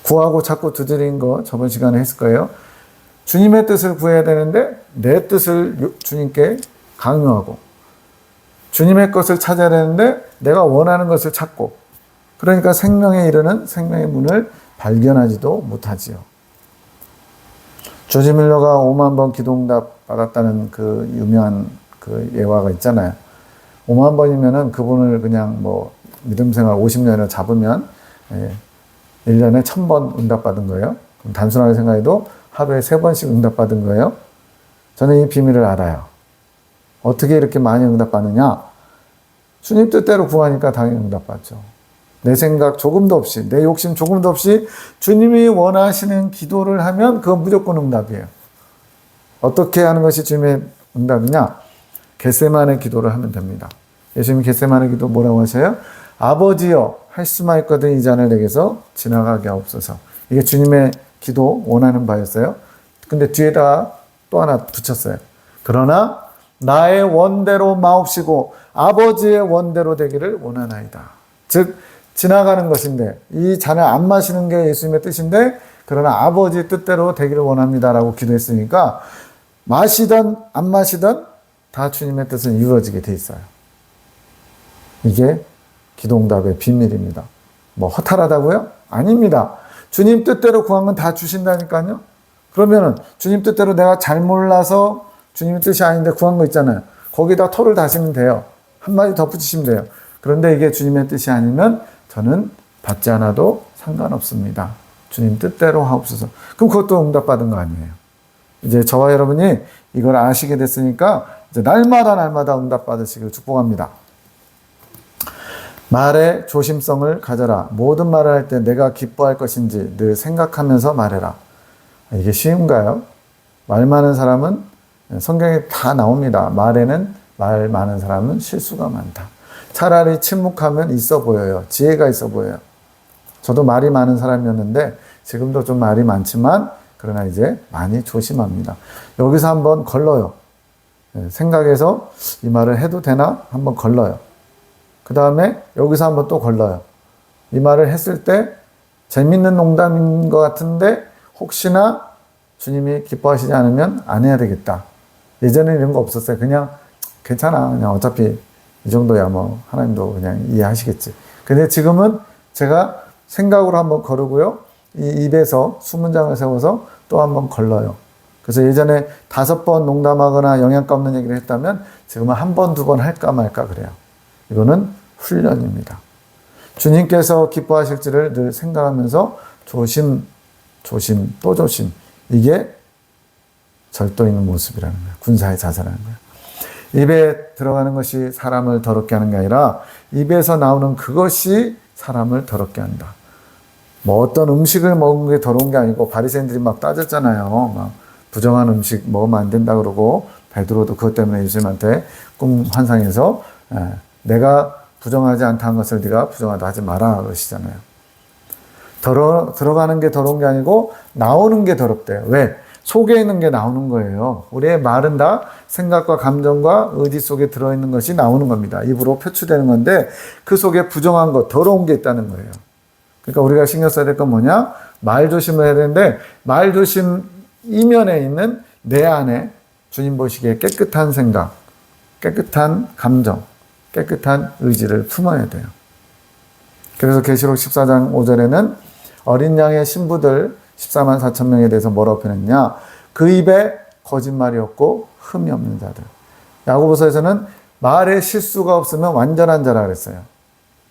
Speaker 1: 구하고 자꾸 두드린 거 저번 시간에 했을 거예요. 주님의 뜻을 구해야 되는데 내 뜻을 주님께 강요하고, 주님의 것을 찾아야 되는데 내가 원하는 것을 찾고, 그러니까 생명에 이르는 생명의 문을 발견하지도 못하지요. 조지 밀러가 5만 번 기도응답 받았다는 그 유명한 그 예화가 있잖아요. 5만 번이면은 그분을 그냥 뭐 믿음생활 50년을 잡으면 1년에 1000번 응답받은 거예요. 그럼 단순하게 생각해도 하루에 3번씩 응답받은 거예요. 저는 이 비밀을 알아요. 어떻게 이렇게 많이 응답받느냐? 주님 뜻대로 구하니까 당연히 응답받죠. 내 생각 조금도 없이, 내 욕심 조금도 없이 주님이 원하시는 기도를 하면 그건 무조건 응답이에요. 어떻게 하는 것이 주님의 응답이냐? 겟세마네 기도를 하면 됩니다. 예수님이 겟세마네 기도 뭐라고 하셔요? 아버지여, 할 수만 있거든 이 잔을 내게서 지나가게 하옵소서. 이게 주님의 기도 원하는 바였어요. 근데 뒤에다 또 하나 붙였어요. 그러나 나의 원대로 마옵시고 아버지의 원대로 되기를 원하나이다. 즉 지나가는 것인데, 이 잔을 안 마시는 게 예수님의 뜻인데, 그러나 아버지 뜻대로 되기를 원합니다라고 기도했으니까 마시던 안 마시던 다 주님의 뜻은 이루어지게 돼 있어요. 이게 기도응답의 비밀입니다. 뭐 허탈하다고요? 아닙니다. 주님 뜻대로 구한 건 다 주신다니까요. 그러면은 주님 뜻대로 내가 잘 몰라서 주님의 뜻이 아닌데 구한 거 있잖아요. 거기다 토를 다시면 돼요. 한마디 덧붙이시면 돼요. 그런데 이게 주님의 뜻이 아니면 저는 받지 않아도 상관없습니다. 주님 뜻대로 하옵소서. 그럼 그것도 응답받은 거 아니에요. 이제 저와 여러분이 이걸 아시게 됐으니까 이제 날마다 응답받으시길 축복합니다. 말에 조심성을 가져라. 모든 말을 할 때 내가 기뻐할 것인지 늘 생각하면서 말해라. 이게 쉬운가요? 말 많은 사람은 성경에 다 나옵니다. 말에는 말 많은 사람은 실수가 많다. 차라리 침묵하면 있어 보여요. 지혜가 있어 보여요. 저도 말이 많은 사람이었는데 지금도 좀 말이 많지만 그러나 이제 많이 조심합니다. 여기서 한번 걸러요. 생각해서 이 말을 해도 되나? 한번 걸러요. 그 다음에 여기서 한번 또 걸러요. 이 말을 했을 때 재밌는 농담인 것 같은데 혹시나 주님이 기뻐하시지 않으면 안 해야 되겠다. 예전에 이런 거 없었어요. 그냥 괜찮아. 그냥 어차피 이 정도야 뭐 하나님도 그냥 이해하시겠지. 근데 지금은 제가 생각으로 한번 거르고요. 이 입에서 수문장을 세워서 또 한번 걸러요. 그래서 예전에 5번 농담하거나 영양가 없는 얘기를 했다면 지금은 1번, 2번 할까 말까 그래요. 이거는 훈련입니다. 주님께서 기뻐하실지를 늘 생각하면서 조심, 조심, 또 조심. 이게 절도 있는 모습이라는 거예요. 군사의 자세라는 거예요. 입에 들어가는 것이 사람을 더럽게 하는 게 아니라 입에서 나오는 그것이 사람을 더럽게 한다. 뭐 어떤 음식을 먹은 게 더러운 게 아니고 바리새인들이 막 따졌잖아요. 막 부정한 음식 먹으면 안 된다 그러고 베드로도 그것 때문에 예수님한테 꿈 환상에서 내가 부정하지 않다는 것을 네가 부정하다 하지 마라 그러시잖아요. 들어가는 게 더러운 게 아니고 나오는 게 더럽대요. 왜? 속에 있는 게 나오는 거예요. 우리의 말은 다 생각과 감정과 의지 속에 들어있는 것이 나오는 겁니다. 입으로 표출되는 건데 그 속에 부정한 것, 더러운 게 있다는 거예요. 그러니까 우리가 신경 써야 될 건 뭐냐? 말 조심을 해야 되는데 말 조심 이면에 있는 내 안에 주님 보시기에 깨끗한 생각, 깨끗한 감정, 깨끗한 의지를 품어야 돼요. 그래서 계시록 14장 5절에는 어린 양의 신부들 14만 4천 명에 대해서 뭐라고 표현했냐? 그 입에 거짓말이 없고 흠이 없는 자들. 야고보서에서는 말에 실수가 없으면 완전한 자라 그랬어요.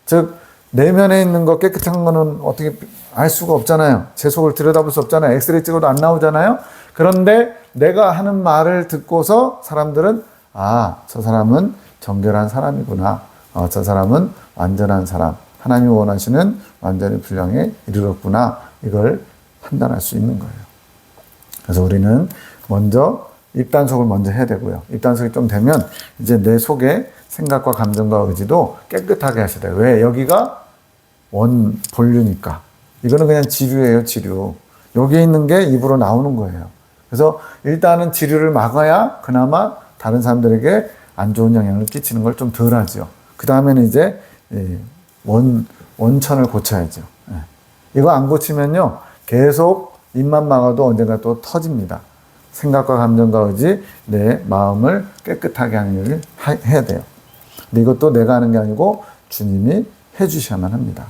Speaker 1: 즉 내면에 있는 거 깨끗한 거는 어떻게 알 수가 없잖아요. 제 속을 들여다볼 수 없잖아요. 엑스레이 찍어도 안 나오잖아요. 그런데 내가 하는 말을 듣고서 사람들은 저 사람은 정결한 사람이구나. 저 사람은 완전한 사람. 하나님이 원하시는 완전히 분량에 이르렀구나. 이걸 판단할 수 있는 거예요. 그래서 우리는 먼저 입단속을 먼저 해야 되고요. 입단속이 좀 되면 이제 내 속에 생각과 감정과 의지도 깨끗하게 하셔야 돼요. 왜? 여기가 원 본류니까. 이거는 그냥 지류예요, 지류. 여기에 있는 게 입으로 나오는 거예요. 그래서 일단은 지류를 막아야 그나마 다른 사람들에게 안 좋은 영향을 끼치는 걸 좀 덜 하죠. 그 다음에는 이제 원천을 고쳐야죠. 이거 안 고치면요. 계속 입만 막아도 언젠가 또 터집니다. 생각과 감정과 의지, 내 마음을 깨끗하게 하는 일을 해야 돼요. 근데 이것도 내가 하는 게 아니고 주님이 해주셔야만 합니다.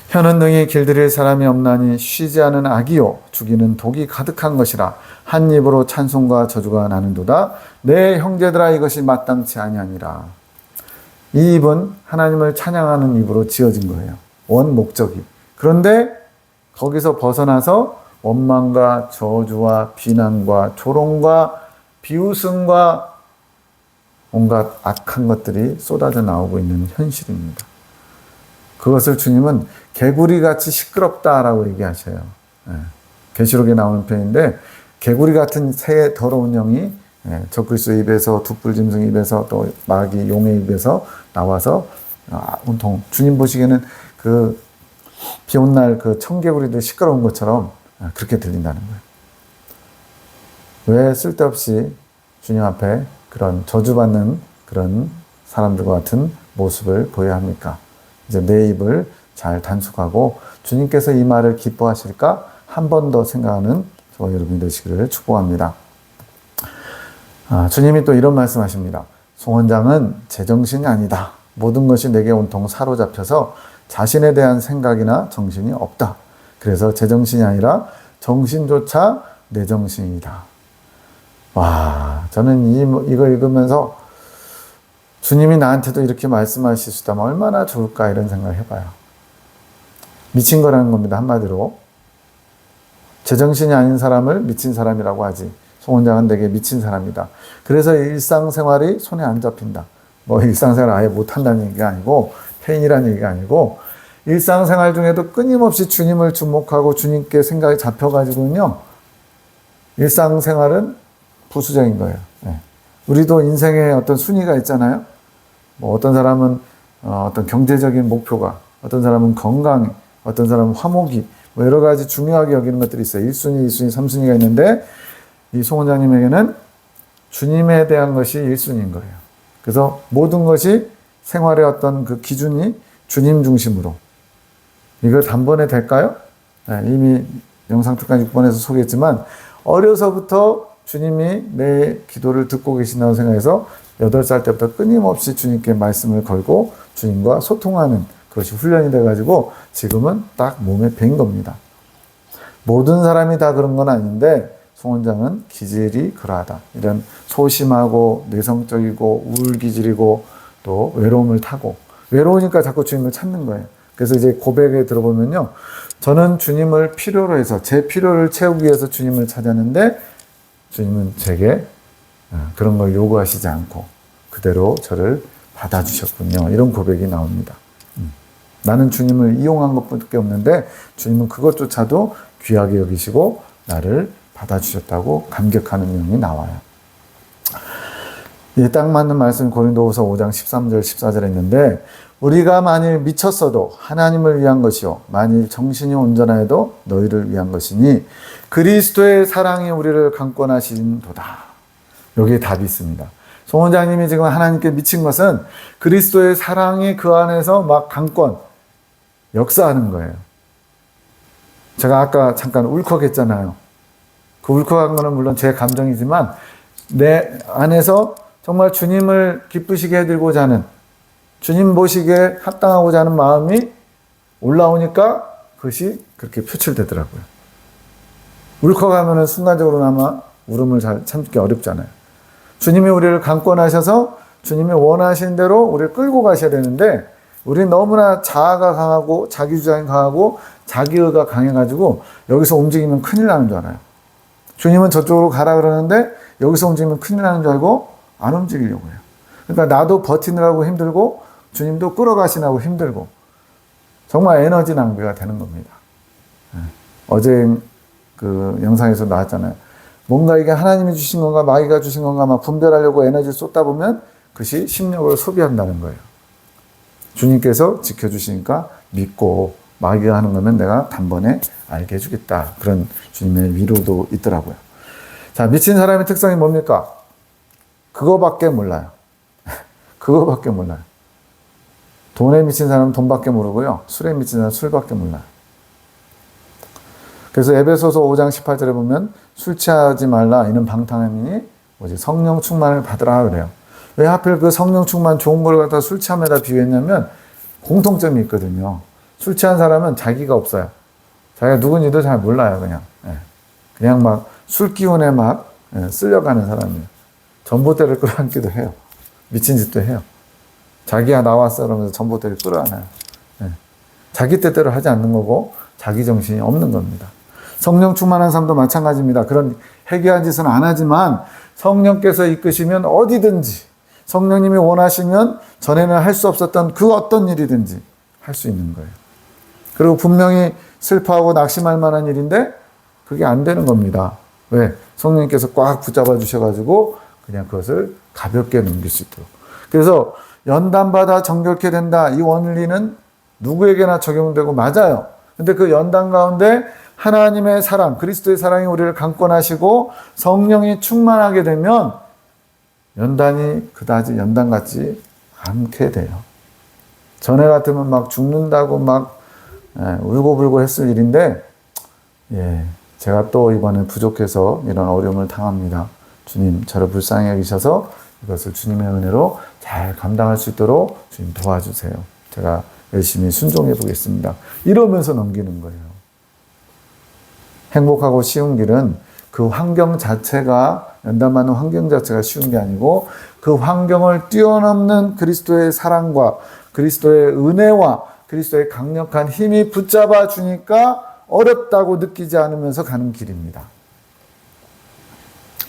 Speaker 1: 혀는 능히 길들일 사람이 없나니 쉬지 않은 악이요 죽이는 독이 가득한 것이라 한 입으로 찬송과 저주가 나는도다. 내 형제들아 이것이 마땅치 아니하니라. 이 입은 하나님을 찬양하는 입으로 지어진 거예요. 원 목적이. 그런데 거기서 벗어나서 원망과 저주와 비난과 조롱과 비웃음과 온갖 악한 것들이 쏟아져 나오고 있는 현실입니다. 그것을 주님은 개구리같이 시끄럽다라고 얘기하셔요. 계시록에 나오는 표현인데 개구리 같은 새의 더러운 영이 적그리스도 입에서 둑불짐승 입에서 또 마귀 용의 입에서 나와서 온통 주님 보시기에는 그 비 온 날 그 청개구리들 시끄러운 것처럼 그렇게 들린다는 거예요. 왜 쓸데없이 주님 앞에 그런 저주받는 그런 사람들과 같은 모습을 보여야 합니까? 이제 내 입을 잘 단속하고 주님께서 이 말을 기뻐하실까 한 번 더 생각하는 저와 여러분이 되시기를 축복합니다. 주님이 또 이런 말씀하십니다. 송원장은 제정신이 아니다. 모든 것이 내게 온통 사로잡혀서 자신에 대한 생각이나 정신이 없다. 그래서 제정신이 아니라 정신조차 내 정신이다. 와, 저는 이거 읽으면서 주님이 나한테도 이렇게 말씀하실 수 있다면 얼마나 좋을까 이런 생각을 해봐요. 미친 거라는 겁니다. 한마디로. 제정신이 아닌 사람을 미친 사람이라고 하지. 송원장은 내게 미친 사람이다. 그래서 일상생활이 손에 안 잡힌다. 뭐 일상생활 아예 못한다는 얘기가 아니고 폐인이라는 얘기가 아니고 일상생활 중에도 끊임없이 주님을 주목하고 주님께 생각이 잡혀가지고는요. 일상생활은 부수적인 거예요. 우리도 인생에 어떤 순위가 있잖아요. 뭐 어떤 사람은 어떤 경제적인 목표가, 어떤 사람은 건강, 어떤 사람은 화목이, 뭐 여러 가지 중요하게 여기는 것들이 있어요. 1순위, 2순위, 3순위가 있는데 이 송원장님에게는 주님에 대한 것이 1순위인 거예요. 그래서 모든 것이 생활의 어떤 그 기준이 주님 중심으로. 이거 단번에 될까요? 이미 영상 특강 6번에서 소개했지만 어려서부터 주님이 내 기도를 듣고 계신다고 생각해서 8살 때부터 끊임없이 주님께 말씀을 걸고 주님과 소통하는 그것이 훈련이 돼가지고 지금은 딱 몸에 밴 겁니다. 모든 사람이 다 그런 건 아닌데 송 원장은 기질이 그러하다. 이런 소심하고 내성적이고 우울기질이고 또 외로움을 타고 외로우니까 자꾸 주님을 찾는 거예요. 그래서 이제 고백에 들어보면요. 저는 주님을 필요로 해서 제 필요를 채우기 위해서 주님을 찾았는데 주님은 제게 그런 걸 요구하시지 않고 그대로 저를 받아주셨군요. 이런 고백이 나옵니다. 나는 주님을 이용한 것밖에 없는데 주님은 그것조차도 귀하게 여기시고 나를 받아주셨다고 감격하는 내용이 나와요. 이게 딱 맞는 말씀 고린도후서 5장 13절 14절에 있는데 우리가 만일 미쳤어도 하나님을 위한 것이요 만일 정신이 온전하여도 너희를 위한 것이니 그리스도의 사랑이 우리를 강권하신도다. 여기에 답이 있습니다. 송 원장님이 지금 하나님께 미친 것은 그리스도의 사랑이 그 안에서 막 강권 역사하는 거예요. 제가 아까 잠깐 울컥했잖아요. 그 울컥한 거는 물론 제 감정이지만 내 안에서 정말 주님을 기쁘시게 해드리고자 하는 주님 보시기에 합당하고자 하는 마음이 올라오니까 그것이 그렇게 표출되더라고요. 울컥하면 순간적으로나마 울음을 잘 참기 어렵잖아요. 주님이 우리를 강권하셔서 주님이 원하시는 대로 우리를 끌고 가셔야 되는데 우리는 너무나 자아가 강하고 자기 주장이 강하고 자기의가 강해가지고 여기서 움직이면 큰일 나는 줄 알아요. 주님은 저쪽으로 가라 그러는데 여기서 움직이면 큰일 나는 줄 알고 안 움직이려고 해요. 그러니까 나도 버티느라고 힘들고 주님도 끌어가시느라고 힘들고 정말 에너지 낭비가 되는 겁니다. 어제 그 영상에서 나왔잖아요. 뭔가 이게 하나님이 주신 건가 마귀가 주신 건가 막 분별하려고 에너지를 쏟다 보면 그것이 심력을 소비한다는 거예요. 주님께서 지켜주시니까 믿고 마귀가 하는 거면 내가 단번에 알게 해주겠다. 그런 주님의 위로도 있더라고요. 자, 미친 사람의 특성이 뭡니까? 그거밖에 몰라요. 그거밖에 몰라요. 돈에 미친 사람은 돈밖에 모르고요. 술에 미친 사람은 술밖에 몰라요. 그래서 에베소서 5장 18절에 보면 술 취하지 말라 이는 방탕함이니 오직 성령 충만을 받으라 그래요. 왜 하필 그 성령 충만 좋은 걸 갖다 술 취함에다 비유했냐면 공통점이 있거든요. 술 취한 사람은 자기가 없어요. 자기가 누군지도 잘 몰라요. 그냥 막 술 기운에 막 쓸려가는 사람이에요. 전봇대를 끌어안기도 해요. 미친 짓도 해요. 자기야 나왔어 그러면서 전봇대를 끌어안아요. 자기 뜻대로 하지 않는 거고 자기 정신이 없는 겁니다. 성령 충만한 삶도 마찬가지입니다. 그런 해괴한 짓은 안 하지만 성령께서 이끄시면 어디든지 성령님이 원하시면 전에는 할 수 없었던 그 어떤 일이든지 할 수 있는 거예요. 그리고 분명히 슬퍼하고 낙심할 만한 일인데 그게 안 되는 겁니다. 왜? 성령님께서 꽉 붙잡아 주셔가지고 그냥 그것을 가볍게 넘길 수 있도록. 그래서 연단받아 정결케 된다. 이 원리는 누구에게나 적용되고 맞아요. 근데 그 연단 가운데 하나님의 사랑, 그리스도의 사랑이 우리를 강권하시고 성령이 충만하게 되면 연단이 그다지 연단 같지 않게 돼요. 전에 같으면 막 죽는다고 막 울고불고 했을 일인데 제가 또 이번에 부족해서 이런 어려움을 당합니다. 주님 저를 불쌍히 여기셔서 이것을 주님의 은혜로 잘 감당할 수 있도록 주님 도와주세요. 제가 열심히 순종해 보겠습니다. 이러면서 넘기는 거예요. 행복하고 쉬운 길은 그 환경 자체가 연단받는 환경 자체가 쉬운 게 아니고 그 환경을 뛰어넘는 그리스도의 사랑과 그리스도의 은혜와 그리스도의 강력한 힘이 붙잡아 주니까 어렵다고 느끼지 않으면서 가는 길입니다.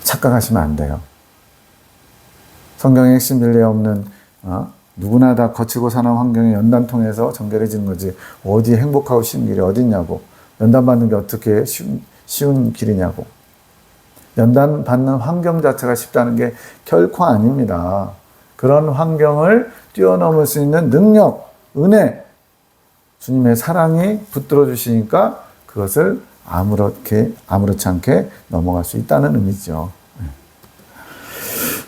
Speaker 1: 착각하시면 안 돼요. 성경의 핵심 진리에 없는 누구나 다 거치고 사는 환경에 연단 통해서 정결해지는 거지 어디 행복하고 쉬운 길이 어딨냐고 연단받는 게 어떻게 쉬운 길이냐고 연단받는 환경 자체가 쉽다는 게 결코 아닙니다. 그런 환경을 뛰어넘을 수 있는 능력, 은혜 주님의 사랑이 붙들어 주시니까 그것을 아무렇지 않게 넘어갈 수 있다는 의미죠.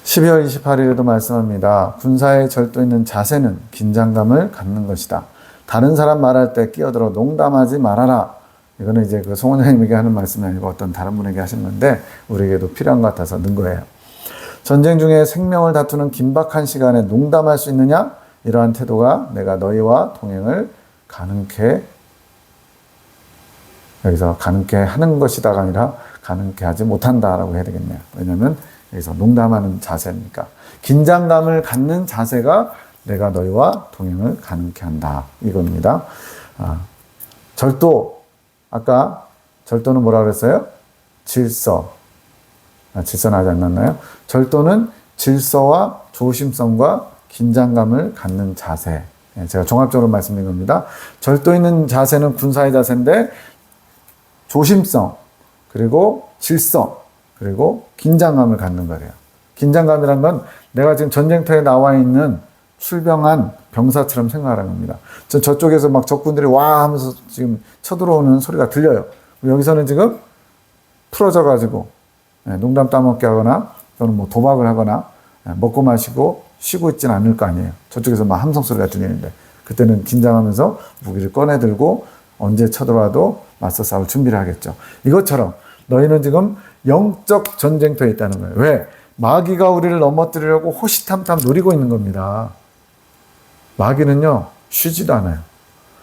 Speaker 1: 12월 28일에도 말씀합니다. 군사에 절도 있는 자세는 긴장감을 갖는 것이다. 다른 사람 말할 때 끼어들어 농담하지 말아라. 이거는 이제 그 송 원장님에게 하는 말씀이 아니고 어떤 다른 분에게 하신 건데 우리에게도 필요한 것 같아서 넣은 거예요. 전쟁 중에 생명을 다투는 긴박한 시간에 농담할 수 있느냐? 이러한 태도가 내가 너희와 동행을 가능케 여기서 가능케 하는 것이다가 아니라 가능케 하지 못한다라고 해야 되겠네요. 왜냐하면 여기서 농담하는 자세니까. 긴장감을 갖는 자세가 내가 너희와 동행을 가능케 한다. 이겁니다. 절도, 아까 절도는 뭐라 그랬어요? 질서. 질서는 하지 않았나요? 절도는 질서와 조심성과 긴장감을 갖는 자세. 제가 종합적으로 말씀드린 겁니다. 절도 있는 자세는 군사의 자세인데 조심성, 그리고 질서, 그리고 긴장감을 갖는 거래요. 긴장감이란 건 내가 지금 전쟁터에 나와 있는 출병한 병사처럼 생각하는 겁니다. 저쪽에서 막 적군들이 와 하면서 지금 쳐들어오는 소리가 들려요. 여기서는 지금 풀어져가지고 농담 따먹게 하거나 또는 뭐 도박을 하거나 먹고 마시고 쉬고 있지는 않을 거 아니에요. 저쪽에서 막 함성 소리가 들리는데 그때는 긴장하면서 무기를 꺼내 들고 언제 쳐들어와도 맞서 싸울 준비를 하겠죠. 이것처럼 너희는 지금 영적 전쟁터에 있다는 거예요. 왜? 마귀가 우리를 넘어뜨리려고 호시탐탐 노리고 있는 겁니다. 마귀는요, 쉬지도 않아요.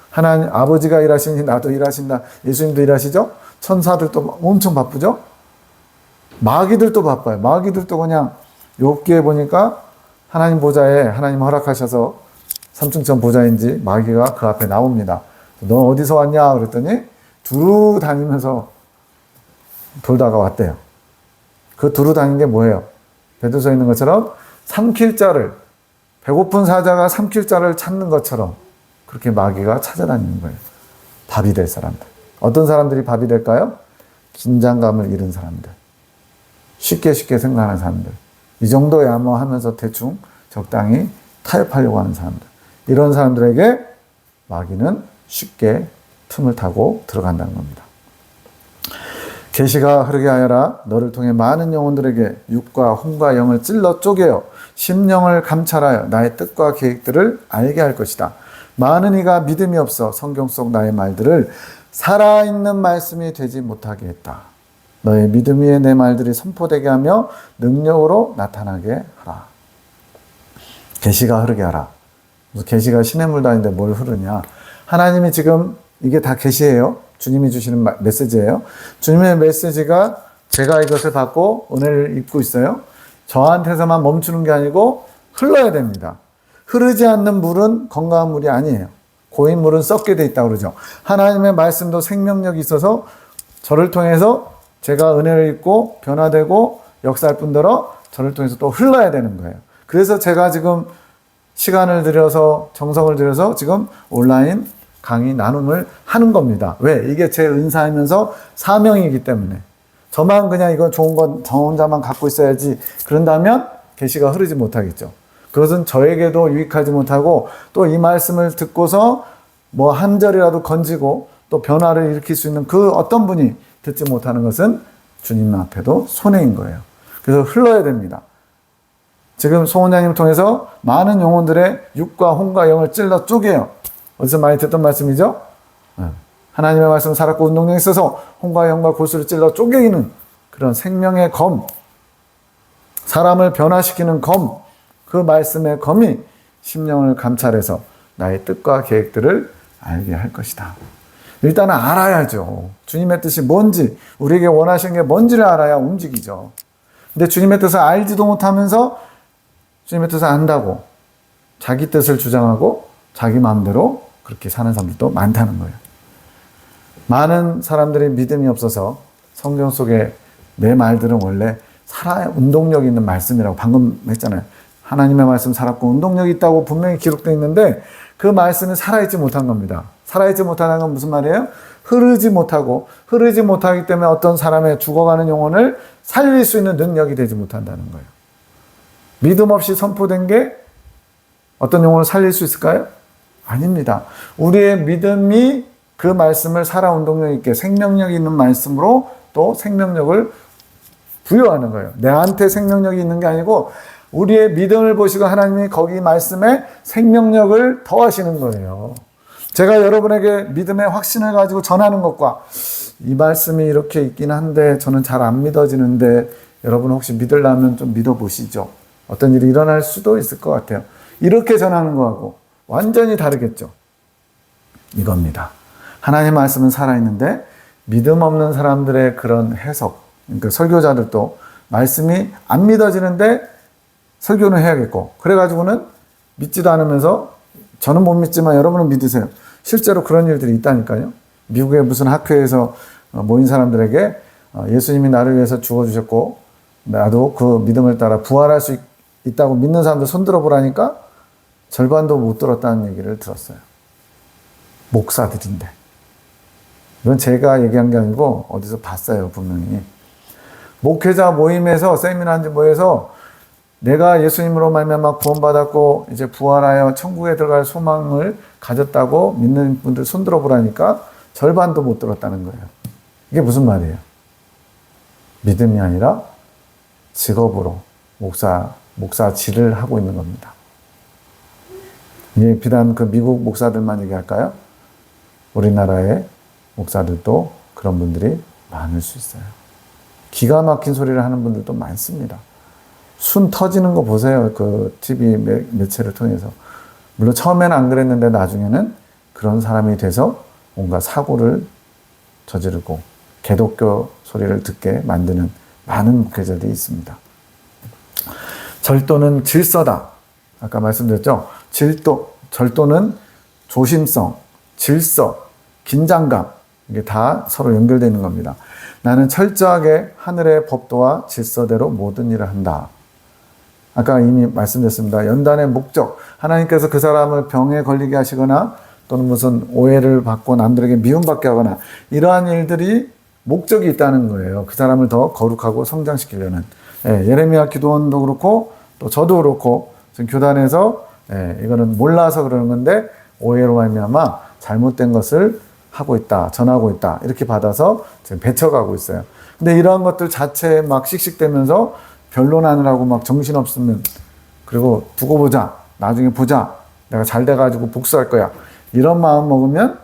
Speaker 1: 하나님, 아버지가 일하시니 나도 일하신다. 예수님도 일하시죠? 천사들도 엄청 바쁘죠? 마귀들도 바빠요. 마귀들도 그냥 욥기에 보니까 하나님 보좌에 하나님 허락하셔서 삼층천 보좌인지 마귀가 그 앞에 나옵니다. 너 어디서 왔냐? 그랬더니 두루 다니면서 돌다가 왔대요. 그 두루 다닌 게 뭐예요? 베드로서에 있는 것처럼 삼킬 자를, 배고픈 사자가 삼킬 자를 찾는 것처럼 그렇게 마귀가 찾아다니는 거예요. 밥이 될 사람들. 어떤 사람들이 밥이 될까요? 긴장감을 잃은 사람들. 쉽게 생각하는 사람들. 이 정도야 뭐 하면서 대충 적당히 타협하려고 하는 사람들. 이런 사람들에게 마귀는 쉽게 틈을 타고 들어간다는 겁니다. 계시가 흐르게 하여라. 너를 통해 많은 영혼들에게 육과 혼과 영을 찔러 쪼개어 심령을 감찰하여 나의 뜻과 계획들을 알게 할 것이다. 많은 이가 믿음이 없어 성경 속 나의 말들을 살아있는 말씀이 되지 못하게 했다. 너의 믿음 위에 내 말들이 선포되게 하며 능력으로 나타나게 하라. 계시가 흐르게 하라. 계시가 시냇물도 아닌데 뭘 흐르냐. 하나님이 지금 이게 다 계시예요. 주님이 주시는 메시지예요. 주님의 메시지가 제가 이것을 받고 은혜를 입고 있어요. 저한테서만 멈추는 게 아니고 흘러야 됩니다. 흐르지 않는 물은 건강한 물이 아니에요. 고인 물은 썩게 돼 있다고 그러죠. 하나님의 말씀도 생명력이 있어서 저를 통해서 제가 은혜를 입고 변화되고 역사할 뿐더러 저를 통해서 또 흘러야 되는 거예요. 그래서 제가 지금 시간을 들여서 정성을 들여서 지금 온라인 강의 나눔을 하는 겁니다. 왜? 이게 제 은사이면서 사명이기 때문에. 저만 그냥 이거 좋은 건 저 혼자만 갖고 있어야지 그런다면 계시가 흐르지 못하겠죠. 그것은 저에게도 유익하지 못하고 또 이 말씀을 듣고서 뭐 한 절이라도 건지고 또 변화를 일으킬 수 있는 그 어떤 분이 듣지 못하는 것은 주님 앞에도 손해인 거예요. 그래서 흘러야 됩니다. 지금 소원장님을 통해서 많은 영혼들의 육과 혼과 영을 찔러 쪼개요. 어디서 많이 듣던 말씀이죠? 하나님의 말씀은 살았고 운동력이 있어서 혼과 영과 골수를 찔러 쪼개기는 그런 생명의 검, 사람을 변화시키는 검, 그 말씀의 검이 심령을 감찰해서 나의 뜻과 계획들을 알게 할 것이다. 일단은 알아야죠. 주님의 뜻이 뭔지, 우리에게 원하시는 게 뭔지를 알아야 움직이죠. 근데 주님의 뜻을 알지도 못하면서 주님의 뜻을 안다고 자기 뜻을 주장하고 자기 마음대로 그렇게 사는 사람들도 많다는 거예요. 많은 사람들이 믿음이 없어서 성경 속에 내 말들은 원래 운동력 있는 말씀이라고 방금 했잖아요. 하나님의 말씀 살았고 운동력이 있다고 분명히 기록되어 있는데 그 말씀이 살아있지 못한 겁니다. 살아있지 못하는 건 무슨 말이에요? 흐르지 못하기 때문에 어떤 사람의 죽어가는 영혼을 살릴 수 있는 능력이 되지 못한다는 거예요. 믿음 없이 선포된 게 어떤 영혼을 살릴 수 있을까요? 아닙니다. 우리의 믿음이 그 말씀을 살아 운동력 있게 생명력 있는 말씀으로 또 생명력을 부여하는 거예요. 내한테 생명력이 있는 게 아니고 우리의 믿음을 보시고 하나님이 거기 말씀에 생명력을 더하시는 거예요. 제가 여러분에게 믿음의 확신을 가지고 전하는 것과 이 말씀이 이렇게 있긴 한데 저는 잘 안 믿어지는데 여러분 혹시 믿으려면 좀 믿어보시죠. 어떤 일이 일어날 수도 있을 것 같아요. 이렇게 전하는 거하고 완전히 다르겠죠. 이겁니다. 하나님의 말씀은 살아있는데 믿음 없는 사람들의 그런 해석, 그러니까 설교자들도 말씀이 안 믿어지는데 설교는 해야겠고, 그래가지고는 믿지도 않으면서 저는 못 믿지만 여러분은 믿으세요. 실제로 그런 일들이 있다니까요. 미국의 무슨 학교에서 모인 사람들에게 예수님이 나를 위해서 죽어주셨고 나도 그 믿음을 따라 부활할 수 있다고 믿는 사람들 손들어 보라니까 절반도 못 들었다는 얘기를 들었어요. 목사들인데. 이건 제가 얘기한 게 아니고 어디서 봤어요, 분명히. 목회자 모임에서, 세미나인지 뭐해서 내가 예수님으로 말미암아 구원받았고 이제 부활하여 천국에 들어갈 소망을 가졌다고 믿는 분들 손들어 보라니까 절반도 못 들었다는 거예요. 이게 무슨 말이에요? 믿음이 아니라 직업으로 목사질을 하고 있는 겁니다. 이게 비단 그 미국 목사들만 얘기할까요? 우리나라의 목사들도 그런 분들이 많을 수 있어요. 기가 막힌 소리를 하는 분들도 많습니다. 순 터지는 거 보세요. 그 TV 매체를 통해서. 물론 처음에는 안 그랬는데 나중에는 그런 사람이 돼서 뭔가 사고를 저지르고 개독교 소리를 듣게 만드는 많은 목회자들이 있습니다. 절도는 질서다. 아까 말씀드렸죠. 절도는 조심성, 질서, 긴장감, 이게 다 서로 연결되어 있는 겁니다. 나는 철저하게 하늘의 법도와 질서대로 모든 일을 한다. 아까 이미 말씀드렸습니다. 연단의 목적, 하나님께서 그 사람을 병에 걸리게 하시거나 또는 무슨 오해를 받고 남들에게 미움받게 하거나 이러한 일들이 목적이 있다는 거예요. 그 사람을 더 거룩하고 성장시키려는. 예레미야 기도원도 그렇고 또 저도 그렇고 지금 교단에서 이거는 몰라서 그러는 건데 오해로 말미암아 잘못된 것을 하고 있다, 전하고 있다 이렇게 받아서 지금 배쳐가고 있어요. 근데 이러한 것들 자체에 막 씩씩대면서 변론하느라고 막 정신없으면 그리고 두고 보자, 나중에 보자, 내가 잘 돼가지고 복수할 거야 이런 마음 먹으면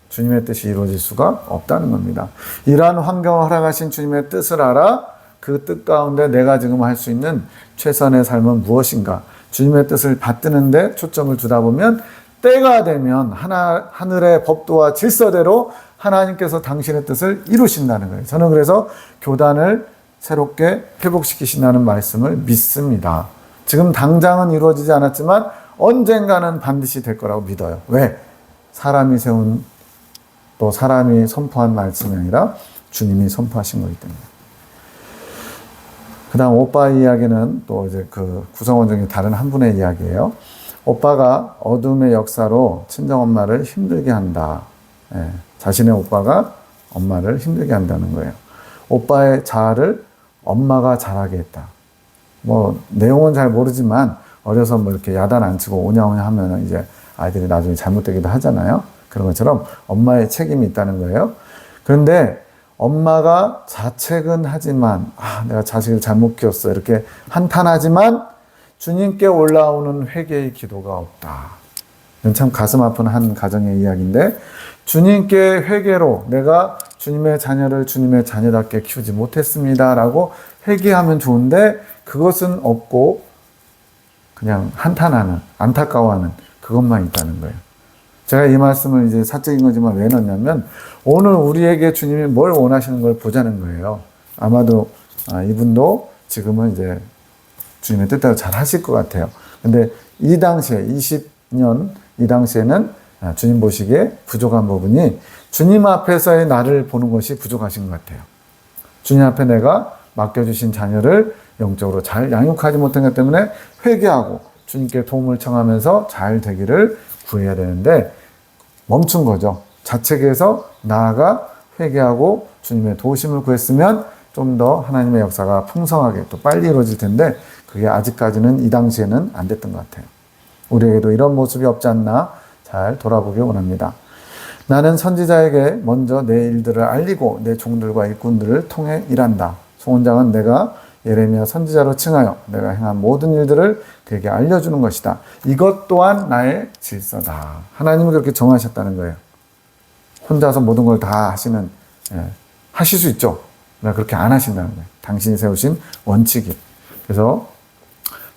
Speaker 1: 주님의 뜻이 이루어질 수가 없다는 겁니다. 이러한 환경을 허락하신 주님의 뜻을 알아 그 뜻 가운데 내가 지금 할 수 있는 최선의 삶은 무엇인가, 주님의 뜻을 받드는데 초점을 두다 보면 때가 되면 하늘의 법도와 질서대로 하나님께서 당신의 뜻을 이루신다는 거예요. 저는 그래서 교단을 새롭게 회복시키신다는 말씀을 믿습니다. 지금 당장은 이루어지지 않았지만 언젠가는 반드시 될 거라고 믿어요. 왜? 사람이 세운 또 사람이 선포한 말씀이 아니라 주님이 선포하신 거기 때문에. 그 다음 오빠 이야기는 또 이제 그 구성원 중에 다른 한 분의 이야기예요. 오빠가 어둠의 역사로 친정엄마를 힘들게 한다. 자신의 오빠가 엄마를 힘들게 한다는 거예요. 오빠의 자아를 엄마가 잘하게 했다. 뭐 내용은 잘 모르지만 어려서 뭐 이렇게 야단 안 치고 오냐오냐 하면 이제 아이들이 나중에 잘못되기도 하잖아요. 그런 것처럼 엄마의 책임이 있다는 거예요. 그런데 엄마가 자책은 하지만 내가 자식을 잘못 키웠어 이렇게 한탄하지만 주님께 올라오는 회개의 기도가 없다. 이건 참 가슴 아픈 한 가정의 이야기인데 주님께 회개로 내가 주님의 자녀를 주님의 자녀답게 키우지 못했습니다 라고 회개하면 좋은데 그것은 없고 그냥 한탄하는, 안타까워하는 그것만 있다는 거예요. 제가 이 말씀을 이제 사적인 거지만 왜 넣냐면 오늘 우리에게 주님이 뭘 원하시는 걸 보자는 거예요. 아마도 이분도 지금은 이제 주님의 뜻대로 잘 하실 것 같아요. 근데 이 당시에 20년 이 당시에는 주님 보시기에 부족한 부분이 주님 앞에서의 나를 보는 것이 부족하신 것 같아요. 주님 앞에 내가 맡겨주신 자녀를 영적으로 잘 양육하지 못한 것 때문에 회개하고 주님께 도움을 청하면서 잘 되기를 구해야 되는데 멈춘 거죠. 자책해서 나아가 회개하고 주님의 도우심을 구했으면 좀 더 하나님의 역사가 풍성하게 또 빨리 이루어질 텐데 그게 아직까지는 이 당시에는 안 됐던 것 같아요. 우리에게도 이런 모습이 없지 않나 잘 돌아보길 원합니다. 나는 선지자에게 먼저 내 일들을 알리고 내 종들과 일꾼들을 통해 일한다. 송원장은 내가 예레미야 선지자로 칭하여 내가 행한 모든 일들을 그에게 알려주는 것이다. 이것 또한 나의 질서다. 하나님이 그렇게 정하셨다는 거예요. 혼자서 모든 걸 다 하실 수 있죠. 그러나 그렇게 안 하신다는 거예요. 당신이 세우신 원칙이. 그래서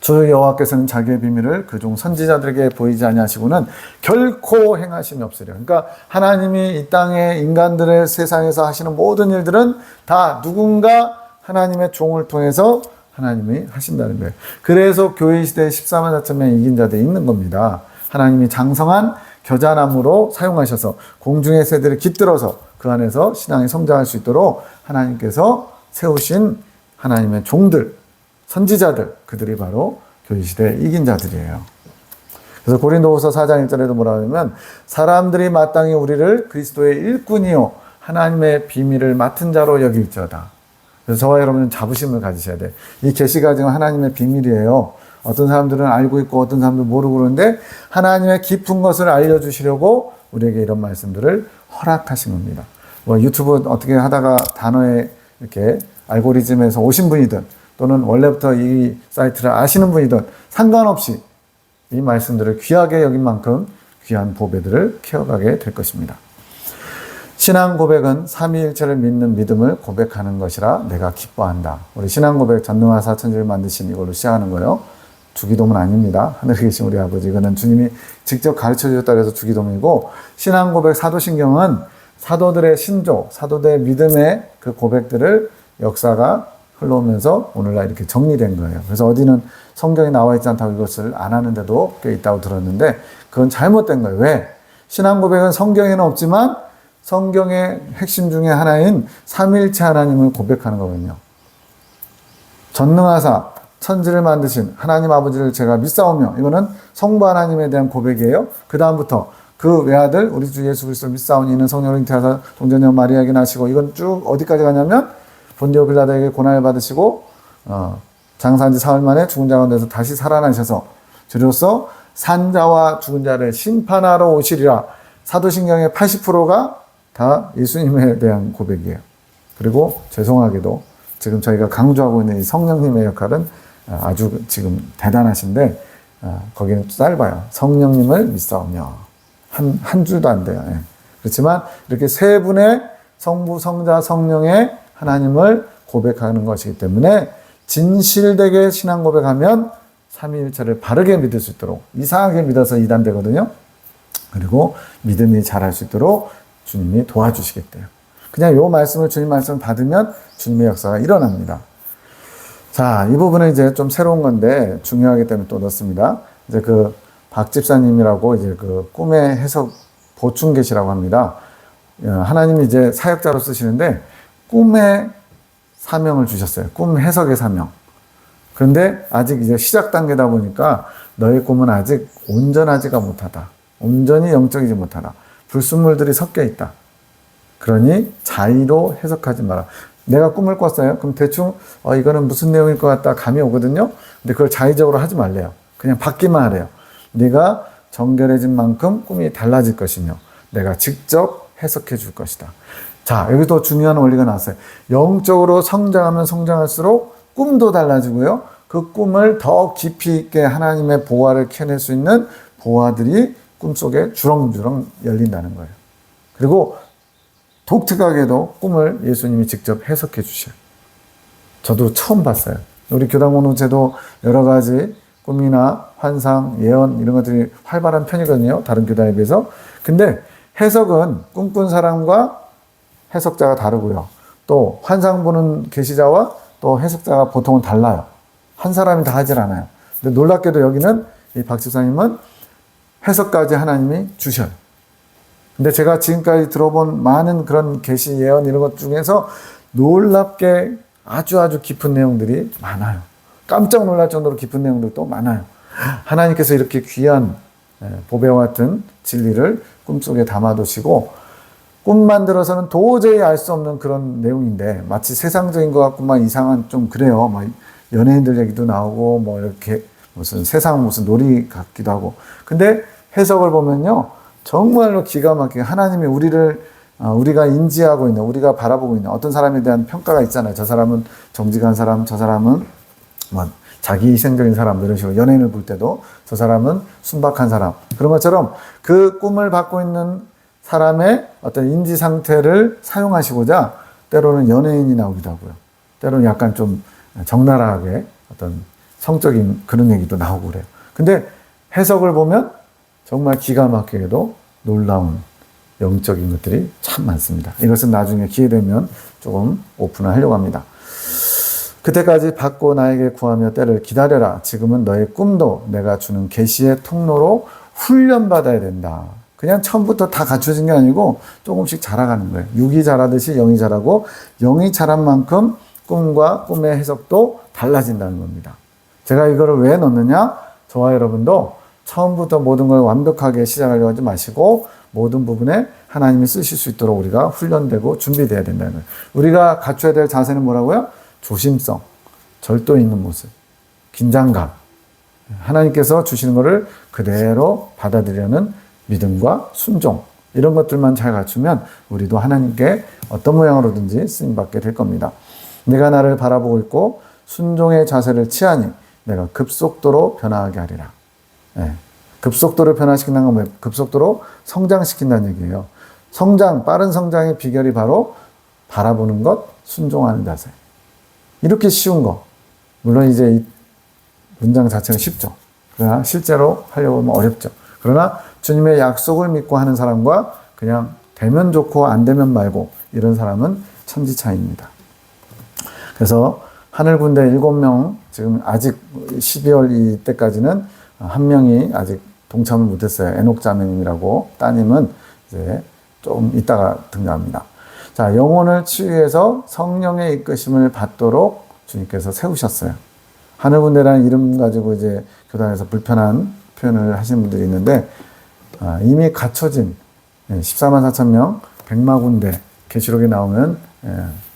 Speaker 1: 주 여호와께서는 자기의 비밀을 그중 선지자들에게 보이지 아니하시고는 결코 행하심이 없으려. 그러니까 하나님이 이 땅의 인간들의 세상에서 하시는 모든 일들은 다 누군가 하나님의 종을 통해서 하나님이 하신다는 거예요. 그래서 교회 시대에 14만 4천 명의 이긴 자들이 있는 겁니다. 하나님이 장성한 겨자나무로 사용하셔서 공중의 새들을 깃들어서 그 안에서 신앙이 성장할 수 있도록 하나님께서 세우신 하나님의 종들, 선지자들, 그들이 바로 교회 시대에 이긴 자들이에요. 그래서 고린도후서 4장 1절에도 뭐라 하냐면 사람들이 마땅히 우리를 그리스도의 일꾼이요 하나님의 비밀을 맡은 자로 여길지어다. 그래서 저와 여러분은 자부심을 가지셔야 돼요. 이 계시가 지금 하나님의 비밀이에요. 어떤 사람들은 알고 있고 어떤 사람들은 모르고 그러는데 하나님의 깊은 것을 알려주시려고 우리에게 이런 말씀들을 허락하신 겁니다. 뭐 유튜브 어떻게 하다가 단어에 이렇게 알고리즘에서 오신 분이든 또는 원래부터 이 사이트를 아시는 분이든 상관없이 이 말씀들을 귀하게 여긴 만큼 귀한 보배들을 키워가게 될 것입니다. 신앙 고백은 삼위일체를 믿는 믿음을 고백하는 것이라 내가 기뻐한다. 우리 신앙 고백 전능하사 천지를 만드신 이걸로 시작하는 거예요. 주기도문 아닙니다. 하늘에 계신 우리 아버지. 이거는 주님이 직접 가르쳐 주셨다 그래서 주기도문이고, 신앙 고백 사도신경은 사도들의 신조, 사도들의 믿음의 그 고백들을 역사가 흘러오면서 오늘날 이렇게 정리된 거예요. 그래서 어디는 성경에 나와 있지 않다고 이것을 안 하는데도 꽤 있다고 들었는데 그건 잘못된 거예요. 왜? 신앙 고백은 성경에는 없지만 성경의 핵심 중에 하나인 삼위일체 하나님을 고백하는 거거든요. 전능하사 천지를 만드신 하나님 아버지를 제가 믿사오며, 이거는 성부 하나님에 대한 고백이에요. 그 다음부터 그 외아들 우리 주 예수 그리스도를 믿사오니 이는 성령을 잉태하사 동정녀 마리아에게 나시고, 이건 쭉 어디까지 가냐면 본디오 빌라도에게 고난을 받으시고 장사한 지 사흘 만에 죽은 자 가운데서 다시 살아나셔서 주로서 산자와 죽은 자를 심판하러 오시리라. 사도신경의 80%가 다 예수님에 대한 고백이에요. 그리고 죄송하게도 지금 저희가 강조하고 있는 이 성령님의 역할은 아주 지금 대단하신데 거기는 짧아요. 성령님을 믿사오며 한 줄도 안 돼요. 예. 그렇지만 이렇게 세 분의 성부, 성자, 성령의 하나님을 고백하는 것이기 때문에 진실되게 신앙 고백하면 삼위일체를 바르게 믿을 수 있도록, 이상하게 믿어서 이단되거든요. 그리고 믿음이 자랄 수 있도록 주님이 도와주시겠대요. 그냥 요 말씀을, 주님 말씀을 받으면 주님의 역사가 일어납니다. 자, 이 부분은 이제 좀 새로운 건데 중요하기 때문에 또 넣습니다. 이제 그 박 집사님이라고 이제 그 꿈의 해석 보충 계시라고 합니다. 하나님이 이제 사역자로 쓰시는데 꿈의 사명을 주셨어요. 꿈 해석의 사명. 그런데 아직 이제 시작 단계다 보니까 너의 꿈은 아직 온전하지가 못하다. 온전히 영적이지 못하다. 불순물들이 섞여 있다. 그러니 자의로 해석하지 마라. 내가 꿈을 꿨어요. 그럼 대충 이거는 무슨 내용일 것 같다 감이 오거든요. 근데 그걸 자의적으로 하지 말래요. 그냥 받기만 하래요. 네가 정결해진 만큼 꿈이 달라질 것이며 내가 직접 해석해 줄 것이다. 자, 여기도 중요한 원리가 나왔어요. 영적으로 성장하면 성장할수록 꿈도 달라지고요. 그 꿈을 더 깊이 있게 하나님의 보화를 캐낼 수 있는 보화들이 꿈속에 주렁주렁 열린다는 거예요. 그리고 독특하게도 꿈을 예수님이 직접 해석해 주셔요. 저도 처음 봤어요. 우리 교당 공동체도 여러 가지 꿈이나 환상, 예언 이런 것들이 활발한 편이거든요. 다른 교단에 비해서. 근데 해석은 꿈꾼 사람과 해석자가 다르고요. 또 환상 보는 계시자와 또 해석자가 보통은 달라요. 한 사람이 다 하질 않아요. 근데 놀랍게도 여기는 이 박 집사님은 해석까지 하나님이 주셔요. 근데 제가 지금까지 들어본 많은 그런 계시 예언 이런 것 중에서 놀랍게 아주 깊은 내용들이 많아요. 깜짝 놀랄 정도로 깊은 내용들도 많아요. 하나님께서 이렇게 귀한 보배와 같은 진리를 꿈속에 담아두시고 꿈만 들어서는 도저히 알 수 없는 그런 내용인데 마치 세상적인 것 같고만 이상한 좀 그래요. 막 연예인들 얘기도 나오고 뭐 이렇게 무슨 세상 무슨 놀이 같기도 하고. 근데 해석을 보면요. 정말로 기가 막히게 하나님이 우리가 인지하고 있는, 우리가 바라보고 있는 어떤 사람에 대한 평가가 있잖아요. 저 사람은 정직한 사람, 저 사람은 뭐 자기 희생적인 사람 이런 식으로 연예인을 볼 때도 저 사람은 순박한 사람. 그런 것처럼 그 꿈을 받고 있는 사람의 어떤 인지 상태를 사용하시고자 때로는 연예인이 나오기도 하고요. 때로는 약간 좀 적나라하게 어떤 성적인 그런 얘기도 나오고 그래요. 근데 해석을 보면 정말 기가 막히게도 놀라운 영적인 것들이 참 많습니다. 이것은 나중에 기회 되면 조금 오픈을 하려고 합니다. 그때까지 받고 나에게 구하며 때를 기다려라. 지금은 너의 꿈도 내가 주는 계시의 통로로 훈련받아야 된다. 그냥 처음부터 다 갖춰진 게 아니고 조금씩 자라가는 거예요. 육이 자라듯이 영이 자라고 영이 자란 만큼 꿈과 꿈의 해석도 달라진다는 겁니다. 제가 이거를 왜 넣느냐? 저와 여러분도 처음부터 모든 걸 완벽하게 시작하려고 하지 마시고 모든 부분에 하나님이 쓰실 수 있도록 우리가 훈련되고 준비되어야 된다는 거예요. 우리가 갖춰야 될 자세는 뭐라고요? 조심성, 절도 있는 모습, 긴장감, 하나님께서 주시는 것을 그대로 받아들이려는 믿음과 순종, 이런 것들만 잘 갖추면 우리도 하나님께 어떤 모양으로든지 쓰임받게 될 겁니다. 내가 나를 바라보고 있고 순종의 자세를 취하니 내가 급속도로 변화하게 하리라. 네. 급속도로 변화시킨다는 건 뭐예요? 급속도로 성장시킨다는 얘기예요. 빠른 성장의 비결이 바로 바라보는 것, 순종하는 자세. 이렇게 쉬운 거. 물론 이제 이 문장 자체는 쉽죠. 그러나 실제로 하려고 하면 어렵죠. 그러나 주님의 약속을 믿고 하는 사람과 그냥 되면 좋고 안 되면 말고 이런 사람은 천지차이입니다. 그래서 하늘 군대 7명, 지금 아직 12월 이때까지는 한 명이 아직 동참을 못했어요. 에녹 자매님이라고. 따님은 이제 좀 이따가 등장합니다. 자, 영혼을 치유해서 성령의 이끄심을 받도록 주님께서 세우셨어요. 하늘 군대라는 이름 가지고 이제 교단에서 불편한 표현을 하시는 분들이 있는데, 이미 갖춰진 14만 4천 명 백마 군대, 계시록에 나오는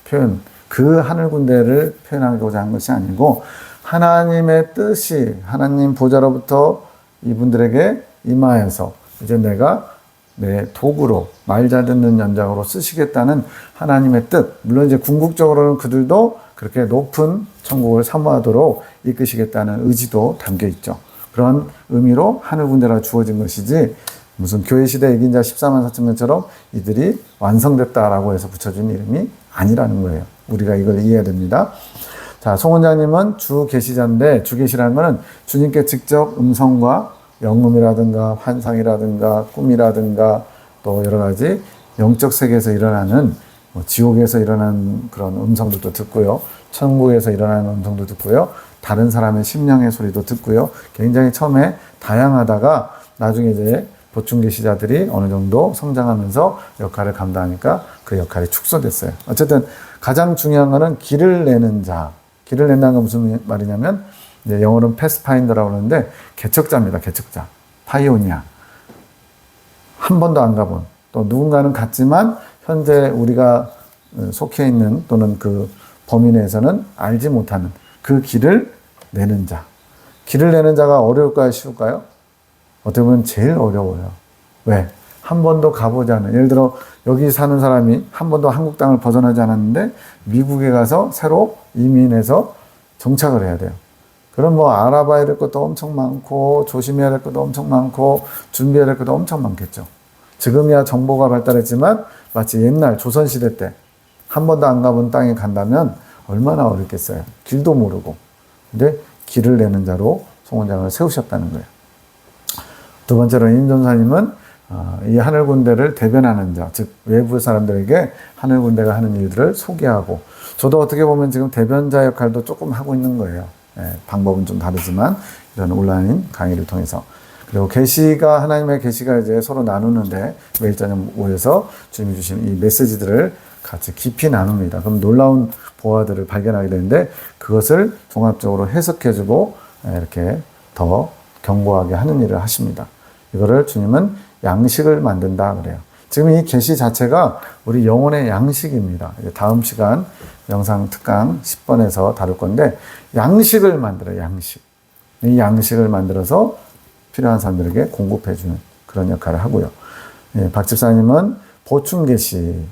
Speaker 1: 표현, 그 하늘 군대를 표현하고자 한 것이 아니고 하나님의 뜻이 하나님 보좌로부터 이분들에게 임하여서 이제 내가 내 도구로 말 잘 듣는 연장으로 쓰시겠다는 하나님의 뜻. 물론 이제 궁극적으로는 그들도 그렇게 높은 천국을 사모하도록 이끄시겠다는 의지도 담겨 있죠. 그런 의미로 하늘 군대라 주어진 것이지 무슨 교회 시대 이긴자 14만 4천 명처럼 이들이 완성됐다라고 해서 붙여준 이름이 아니라는 거예요. 우리가 이걸 이해해야 됩니다. 자, 송 원장님은 주 계시자인데 주 계시라는 것은 주님께 직접 음성과 영음이라든가 환상이라든가 꿈이라든가 또 여러 가지 영적 세계에서 일어나는 지옥에서 일어나는 그런 음성들도 듣고요. 천국에서 일어나는 음성도 듣고요. 다른 사람의 심령의 소리도 듣고요. 굉장히 처음에 다양하다가 나중에 이제 보충 계시자들이 어느 정도 성장하면서 역할을 감당하니까 그 역할이 축소됐어요. 어쨌든 가장 중요한 거는 길을 내는 자. 길을 낸다는 건 무슨 말이냐면 이제 영어로는 패스파인더라고 하는데 개척자입니다. 개척자. 파이오니아. 한 번도 안 가본 또 누군가는 갔지만 현재 우리가 속해 있는 또는 그 범위 내에서는 알지 못하는 그 길을 내는 자. 길을 내는 자가 어려울까요? 쉬울까요? 어떻게 보면 제일 어려워요. 왜? 한 번도 가보지 않은, 예를 들어 여기 사는 사람이 한 번도 한국 땅을 벗어나지 않았는데 미국에 가서 새로 이민해서 정착을 해야 돼요. 그럼 뭐 알아봐야 될 것도 엄청 많고 조심해야 될 것도 엄청 많고 준비해야 될 것도 엄청 많겠죠. 지금이야 정보가 발달했지만 마치 옛날 조선시대 때 한 번도 안 가본 땅에 간다면 얼마나 어렵겠어요. 길도 모르고. 근데 길을 내는 자로 송 원장을 세우셨다는 거예요. 두 번째로 임 전사님은 이 하늘 군대를 대변하는 자, 즉 외부 사람들에게 하늘 군대가 하는 일들을 소개하고, 저도 어떻게 보면 지금 대변자 역할도 조금 하고 있는 거예요. 방법은 좀 다르지만 이런 온라인 강의를 통해서. 그리고 계시가, 하나님의 계시가 이제 서로 나누는데 매일 저녁 모여서 주님이 주신 이 메시지들을 같이 깊이 나눕니다. 그럼 놀라운 보화들을 발견하게 되는데 그것을 종합적으로 해석해주고 이렇게 더 견고하게 하는 일을 하십니다. 이거를 주님은 양식을 만든다 그래요. 지금 이 계시 자체가 우리 영혼의 양식입니다. 다음 시간 영상 특강 10번에서 다룰 건데 양식을 만들어요. 양식. 이 양식을 만들어서 필요한 사람들에게 공급해주는 그런 역할을 하고요. 박 집사님은 보충 계시,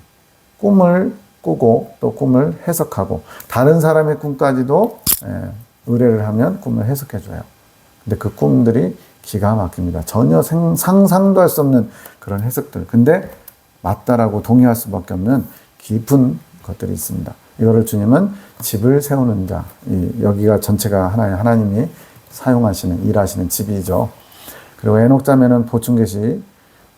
Speaker 1: 꿈을 꾸고 또 꿈을 해석하고 다른 사람의 꿈까지도 의뢰를 하면 꿈을 해석해줘요. 근데 그 꿈들이 기가 막힙니다. 전혀 상상도 할 수 없는 그런 해석들. 근데 맞다라고 동의할 수밖에 없는 깊은 것들이 있습니다. 이거를 주님은 집을 세우는 자. 여기가 전체가 하나님이 사용하시는, 일하시는 집이죠. 그리고 에녹 자매는 보충 계시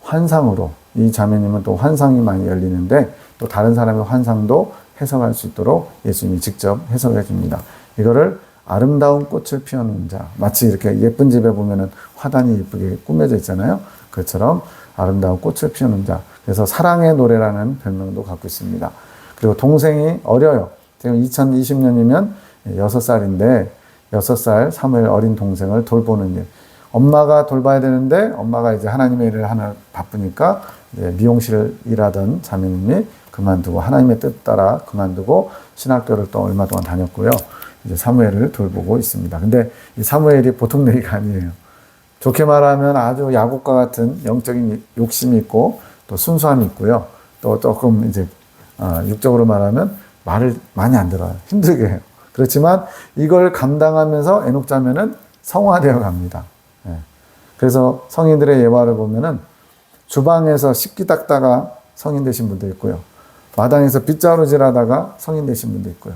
Speaker 1: 환상으로, 이 자매님은 또 환상이 많이 열리는데 또 다른 사람의 환상도 해석할 수 있도록 예수님이 직접 해석해 줍니다. 이거를 아름다운 꽃을 피우는 자, 마치 이렇게 예쁜 집에 보면은 화단이 예쁘게 꾸며져 있잖아요. 그처럼 아름다운 꽃을 피우는 자. 그래서 사랑의 노래라는 별명도 갖고 있습니다. 그리고 동생이 어려요. 지금 2020년이면 6살인데 6살 사무엘 어린 동생을 돌보는 일. 엄마가 돌봐야 되는데 엄마가 이제 하나님의 일을 하나 바쁘니까 이제 미용실을 일하던 자매님이 그만두고 하나님의 뜻 따라 그만두고 신학교를 또 얼마 동안 다녔고요. 이제 사무엘을 돌보고 있습니다. 근데 이 사무엘이 보통 얘기가 아니에요. 좋게 말하면 아주 야곱과 같은 영적인 욕심이 있고 또 순수함이 있고요. 또 조금 이제 육적으로 말하면 말을 많이 안 들어요. 힘들게 해요. 그렇지만 이걸 감당하면서 에녹 자매는 성화되어 갑니다. 그래서 성인들의 예화를 보면은 주방에서 식기 닦다가 성인 되신 분도 있고요. 마당에서 빗자루질하다가 성인 되신 분도 있고요.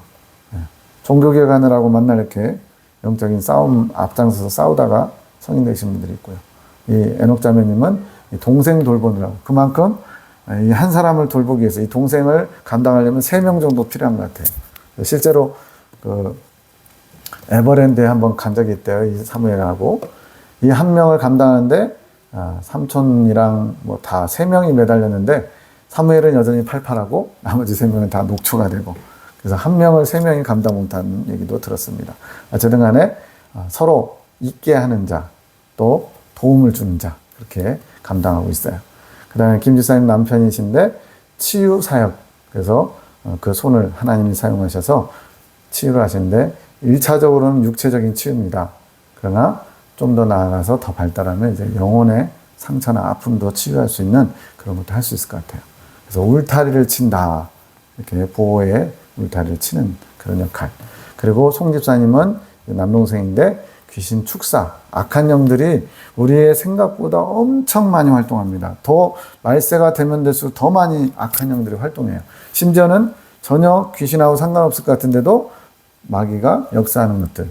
Speaker 1: 종교계 가느라고 맨날 이렇게 영적인 싸움 앞장서서 싸우다가 성인 되신 분들이 있고요. 이 에녹 자매님은 동생 돌보느라고 그만큼 이 한 사람을 돌보기 위해서 이 동생을 감당하려면 3명 정도 필요한 것 같아요. 실제로 그 에버랜드에 한번 간 적이 있대요. 이 사무엘하고 이 한 명을 감당하는데 삼촌이랑 뭐 다 3명이 매달렸는데 사무엘은 여전히 팔팔하고 나머지 3명은 다 녹초가 되고 그래서 한 명을 3명이 감당 못하는 얘기도 들었습니다. 어쨌든 간에 서로 있게 하는 자, 또 도움을 주는 자 그렇게 감당하고 있어요. 그 다음에 김 지사님 남편이신데 치유 사역 그래서 그 손을 하나님이 사용하셔서 치유를 하시는데 1차적으로는 육체적인 치유입니다. 그러나 좀 더 나아가서 더 발달하면 이제 영혼의 상처나 아픔도 치유할 수 있는 그런 것도 할 수 있을 것 같아요. 그래서 울타리를 친다. 이렇게 보호의 울타리를 치는 그런 역할. 그리고 송 집사님은 남동생인데 귀신 축사, 악한 영들이 우리의 생각보다 엄청 많이 활동합니다. 더 말세가 되면 될수록 더 많이 악한 영들이 활동해요. 심지어는 전혀 귀신하고 상관없을 것 같은데도 마귀가 역사하는 것들.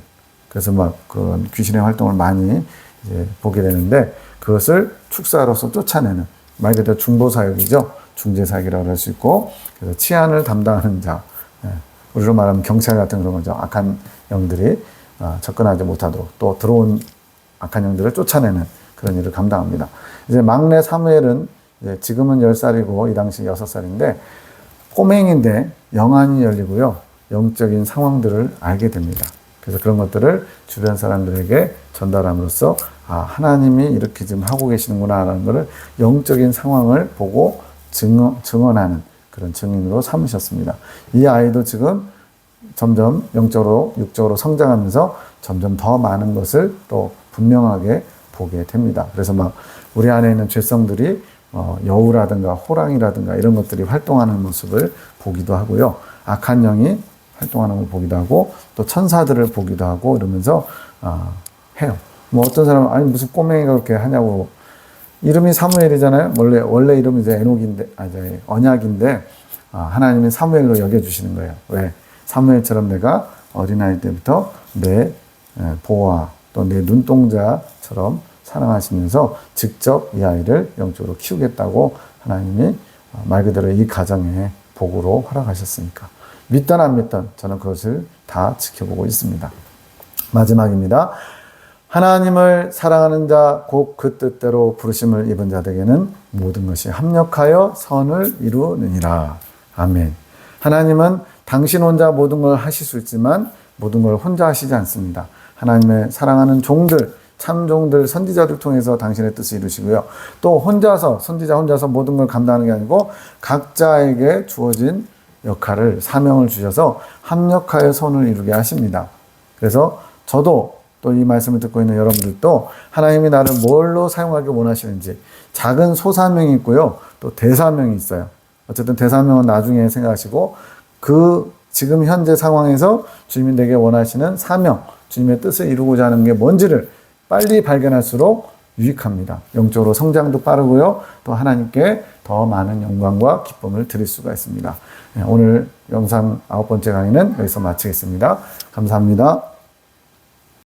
Speaker 1: 그래서 막 그런 귀신의 활동을 많이 이제 보게 되는데 그것을 축사로서 쫓아내는 말 그대로 중보사역이죠. 중재사역이라고 할 수 있고 그래서 치안을 담당하는 자. 우리로 말하면 경찰 같은 그런 거죠. 악한 영들이 접근하지 못하도록 또 들어온 악한 영들을 쫓아내는 그런 일을 감당합니다. 이제 막내 사무엘은 이제 지금은 10살이고 이 당시 6살인데 꼬맹인데 영안이 열리고요. 영적인 상황들을 알게 됩니다. 그래서 그런 것들을 주변 사람들에게 전달함으로써 하나님이 이렇게 지금 하고 계시는구나 라는 것을 영적인 상황을 보고 증언하는 그런 증인으로 삼으셨습니다. 이 아이도 지금 점점 영적으로 육적으로 성장하면서 점점 더 많은 것을 또 분명하게 보게 됩니다. 그래서 막 우리 안에 있는 죄성들이 여우라든가 호랑이라든가 이런 것들이 활동하는 모습을 보기도 하고요. 악한 영이 활동하는 걸 보기도 하고 또 천사들을 보기도 하고 이러면서 해요. 뭐 어떤 사람은 아니 무슨 꼬맹이가 그렇게 하냐고. 이름이 사무엘이잖아요. 원래 이름이 이제 에녹인데 언약인데 하나님이 사무엘로 여겨주시는 거예요. 왜? 사무엘처럼 내가 어린아이 때부터 내 보호와 또 내 눈동자처럼 사랑하시면서 직접 이 아이를 영적으로 키우겠다고 하나님이 말 그대로 이 가정의 복으로 허락하셨으니까. 믿던 안 믿던 저는 그것을 다 지켜보고 있습니다. 마지막입니다. 하나님을 사랑하는 자, 곧 그 뜻대로 부르심을 입은 자들에게는 모든 것이 합력하여 선을 이루느니라. 아멘. 하나님은 당신 혼자 모든 걸 하실 수 있지만 모든 걸 혼자 하시지 않습니다. 하나님의 사랑하는 종들, 참 종들, 선지자들 통해서 당신의 뜻을 이루시고요. 또 혼자서, 선지자 혼자서 모든 걸 감당하는 게 아니고 각자에게 주어진 역할을, 사명을 주셔서 합력하여 선을 이루게 하십니다. 그래서 저도 또 이 말씀을 듣고 있는 여러분들도 하나님이 나를 뭘로 사용하기 원하시는지 작은 소사명이 있고요. 또 대사명이 있어요. 어쨌든 대사명은 나중에 생각하시고 그 지금 현재 상황에서 주님이 내게 원하시는 사명, 주님의 뜻을 이루고자 하는 게 뭔지를 빨리 발견할수록 유익합니다. 영적으로 성장도 빠르고요. 또 하나님께 더 많은 영광과 기쁨을 드릴 수가 있습니다. 오늘 영상 9번째 강의는 여기서 마치겠습니다. 감사합니다.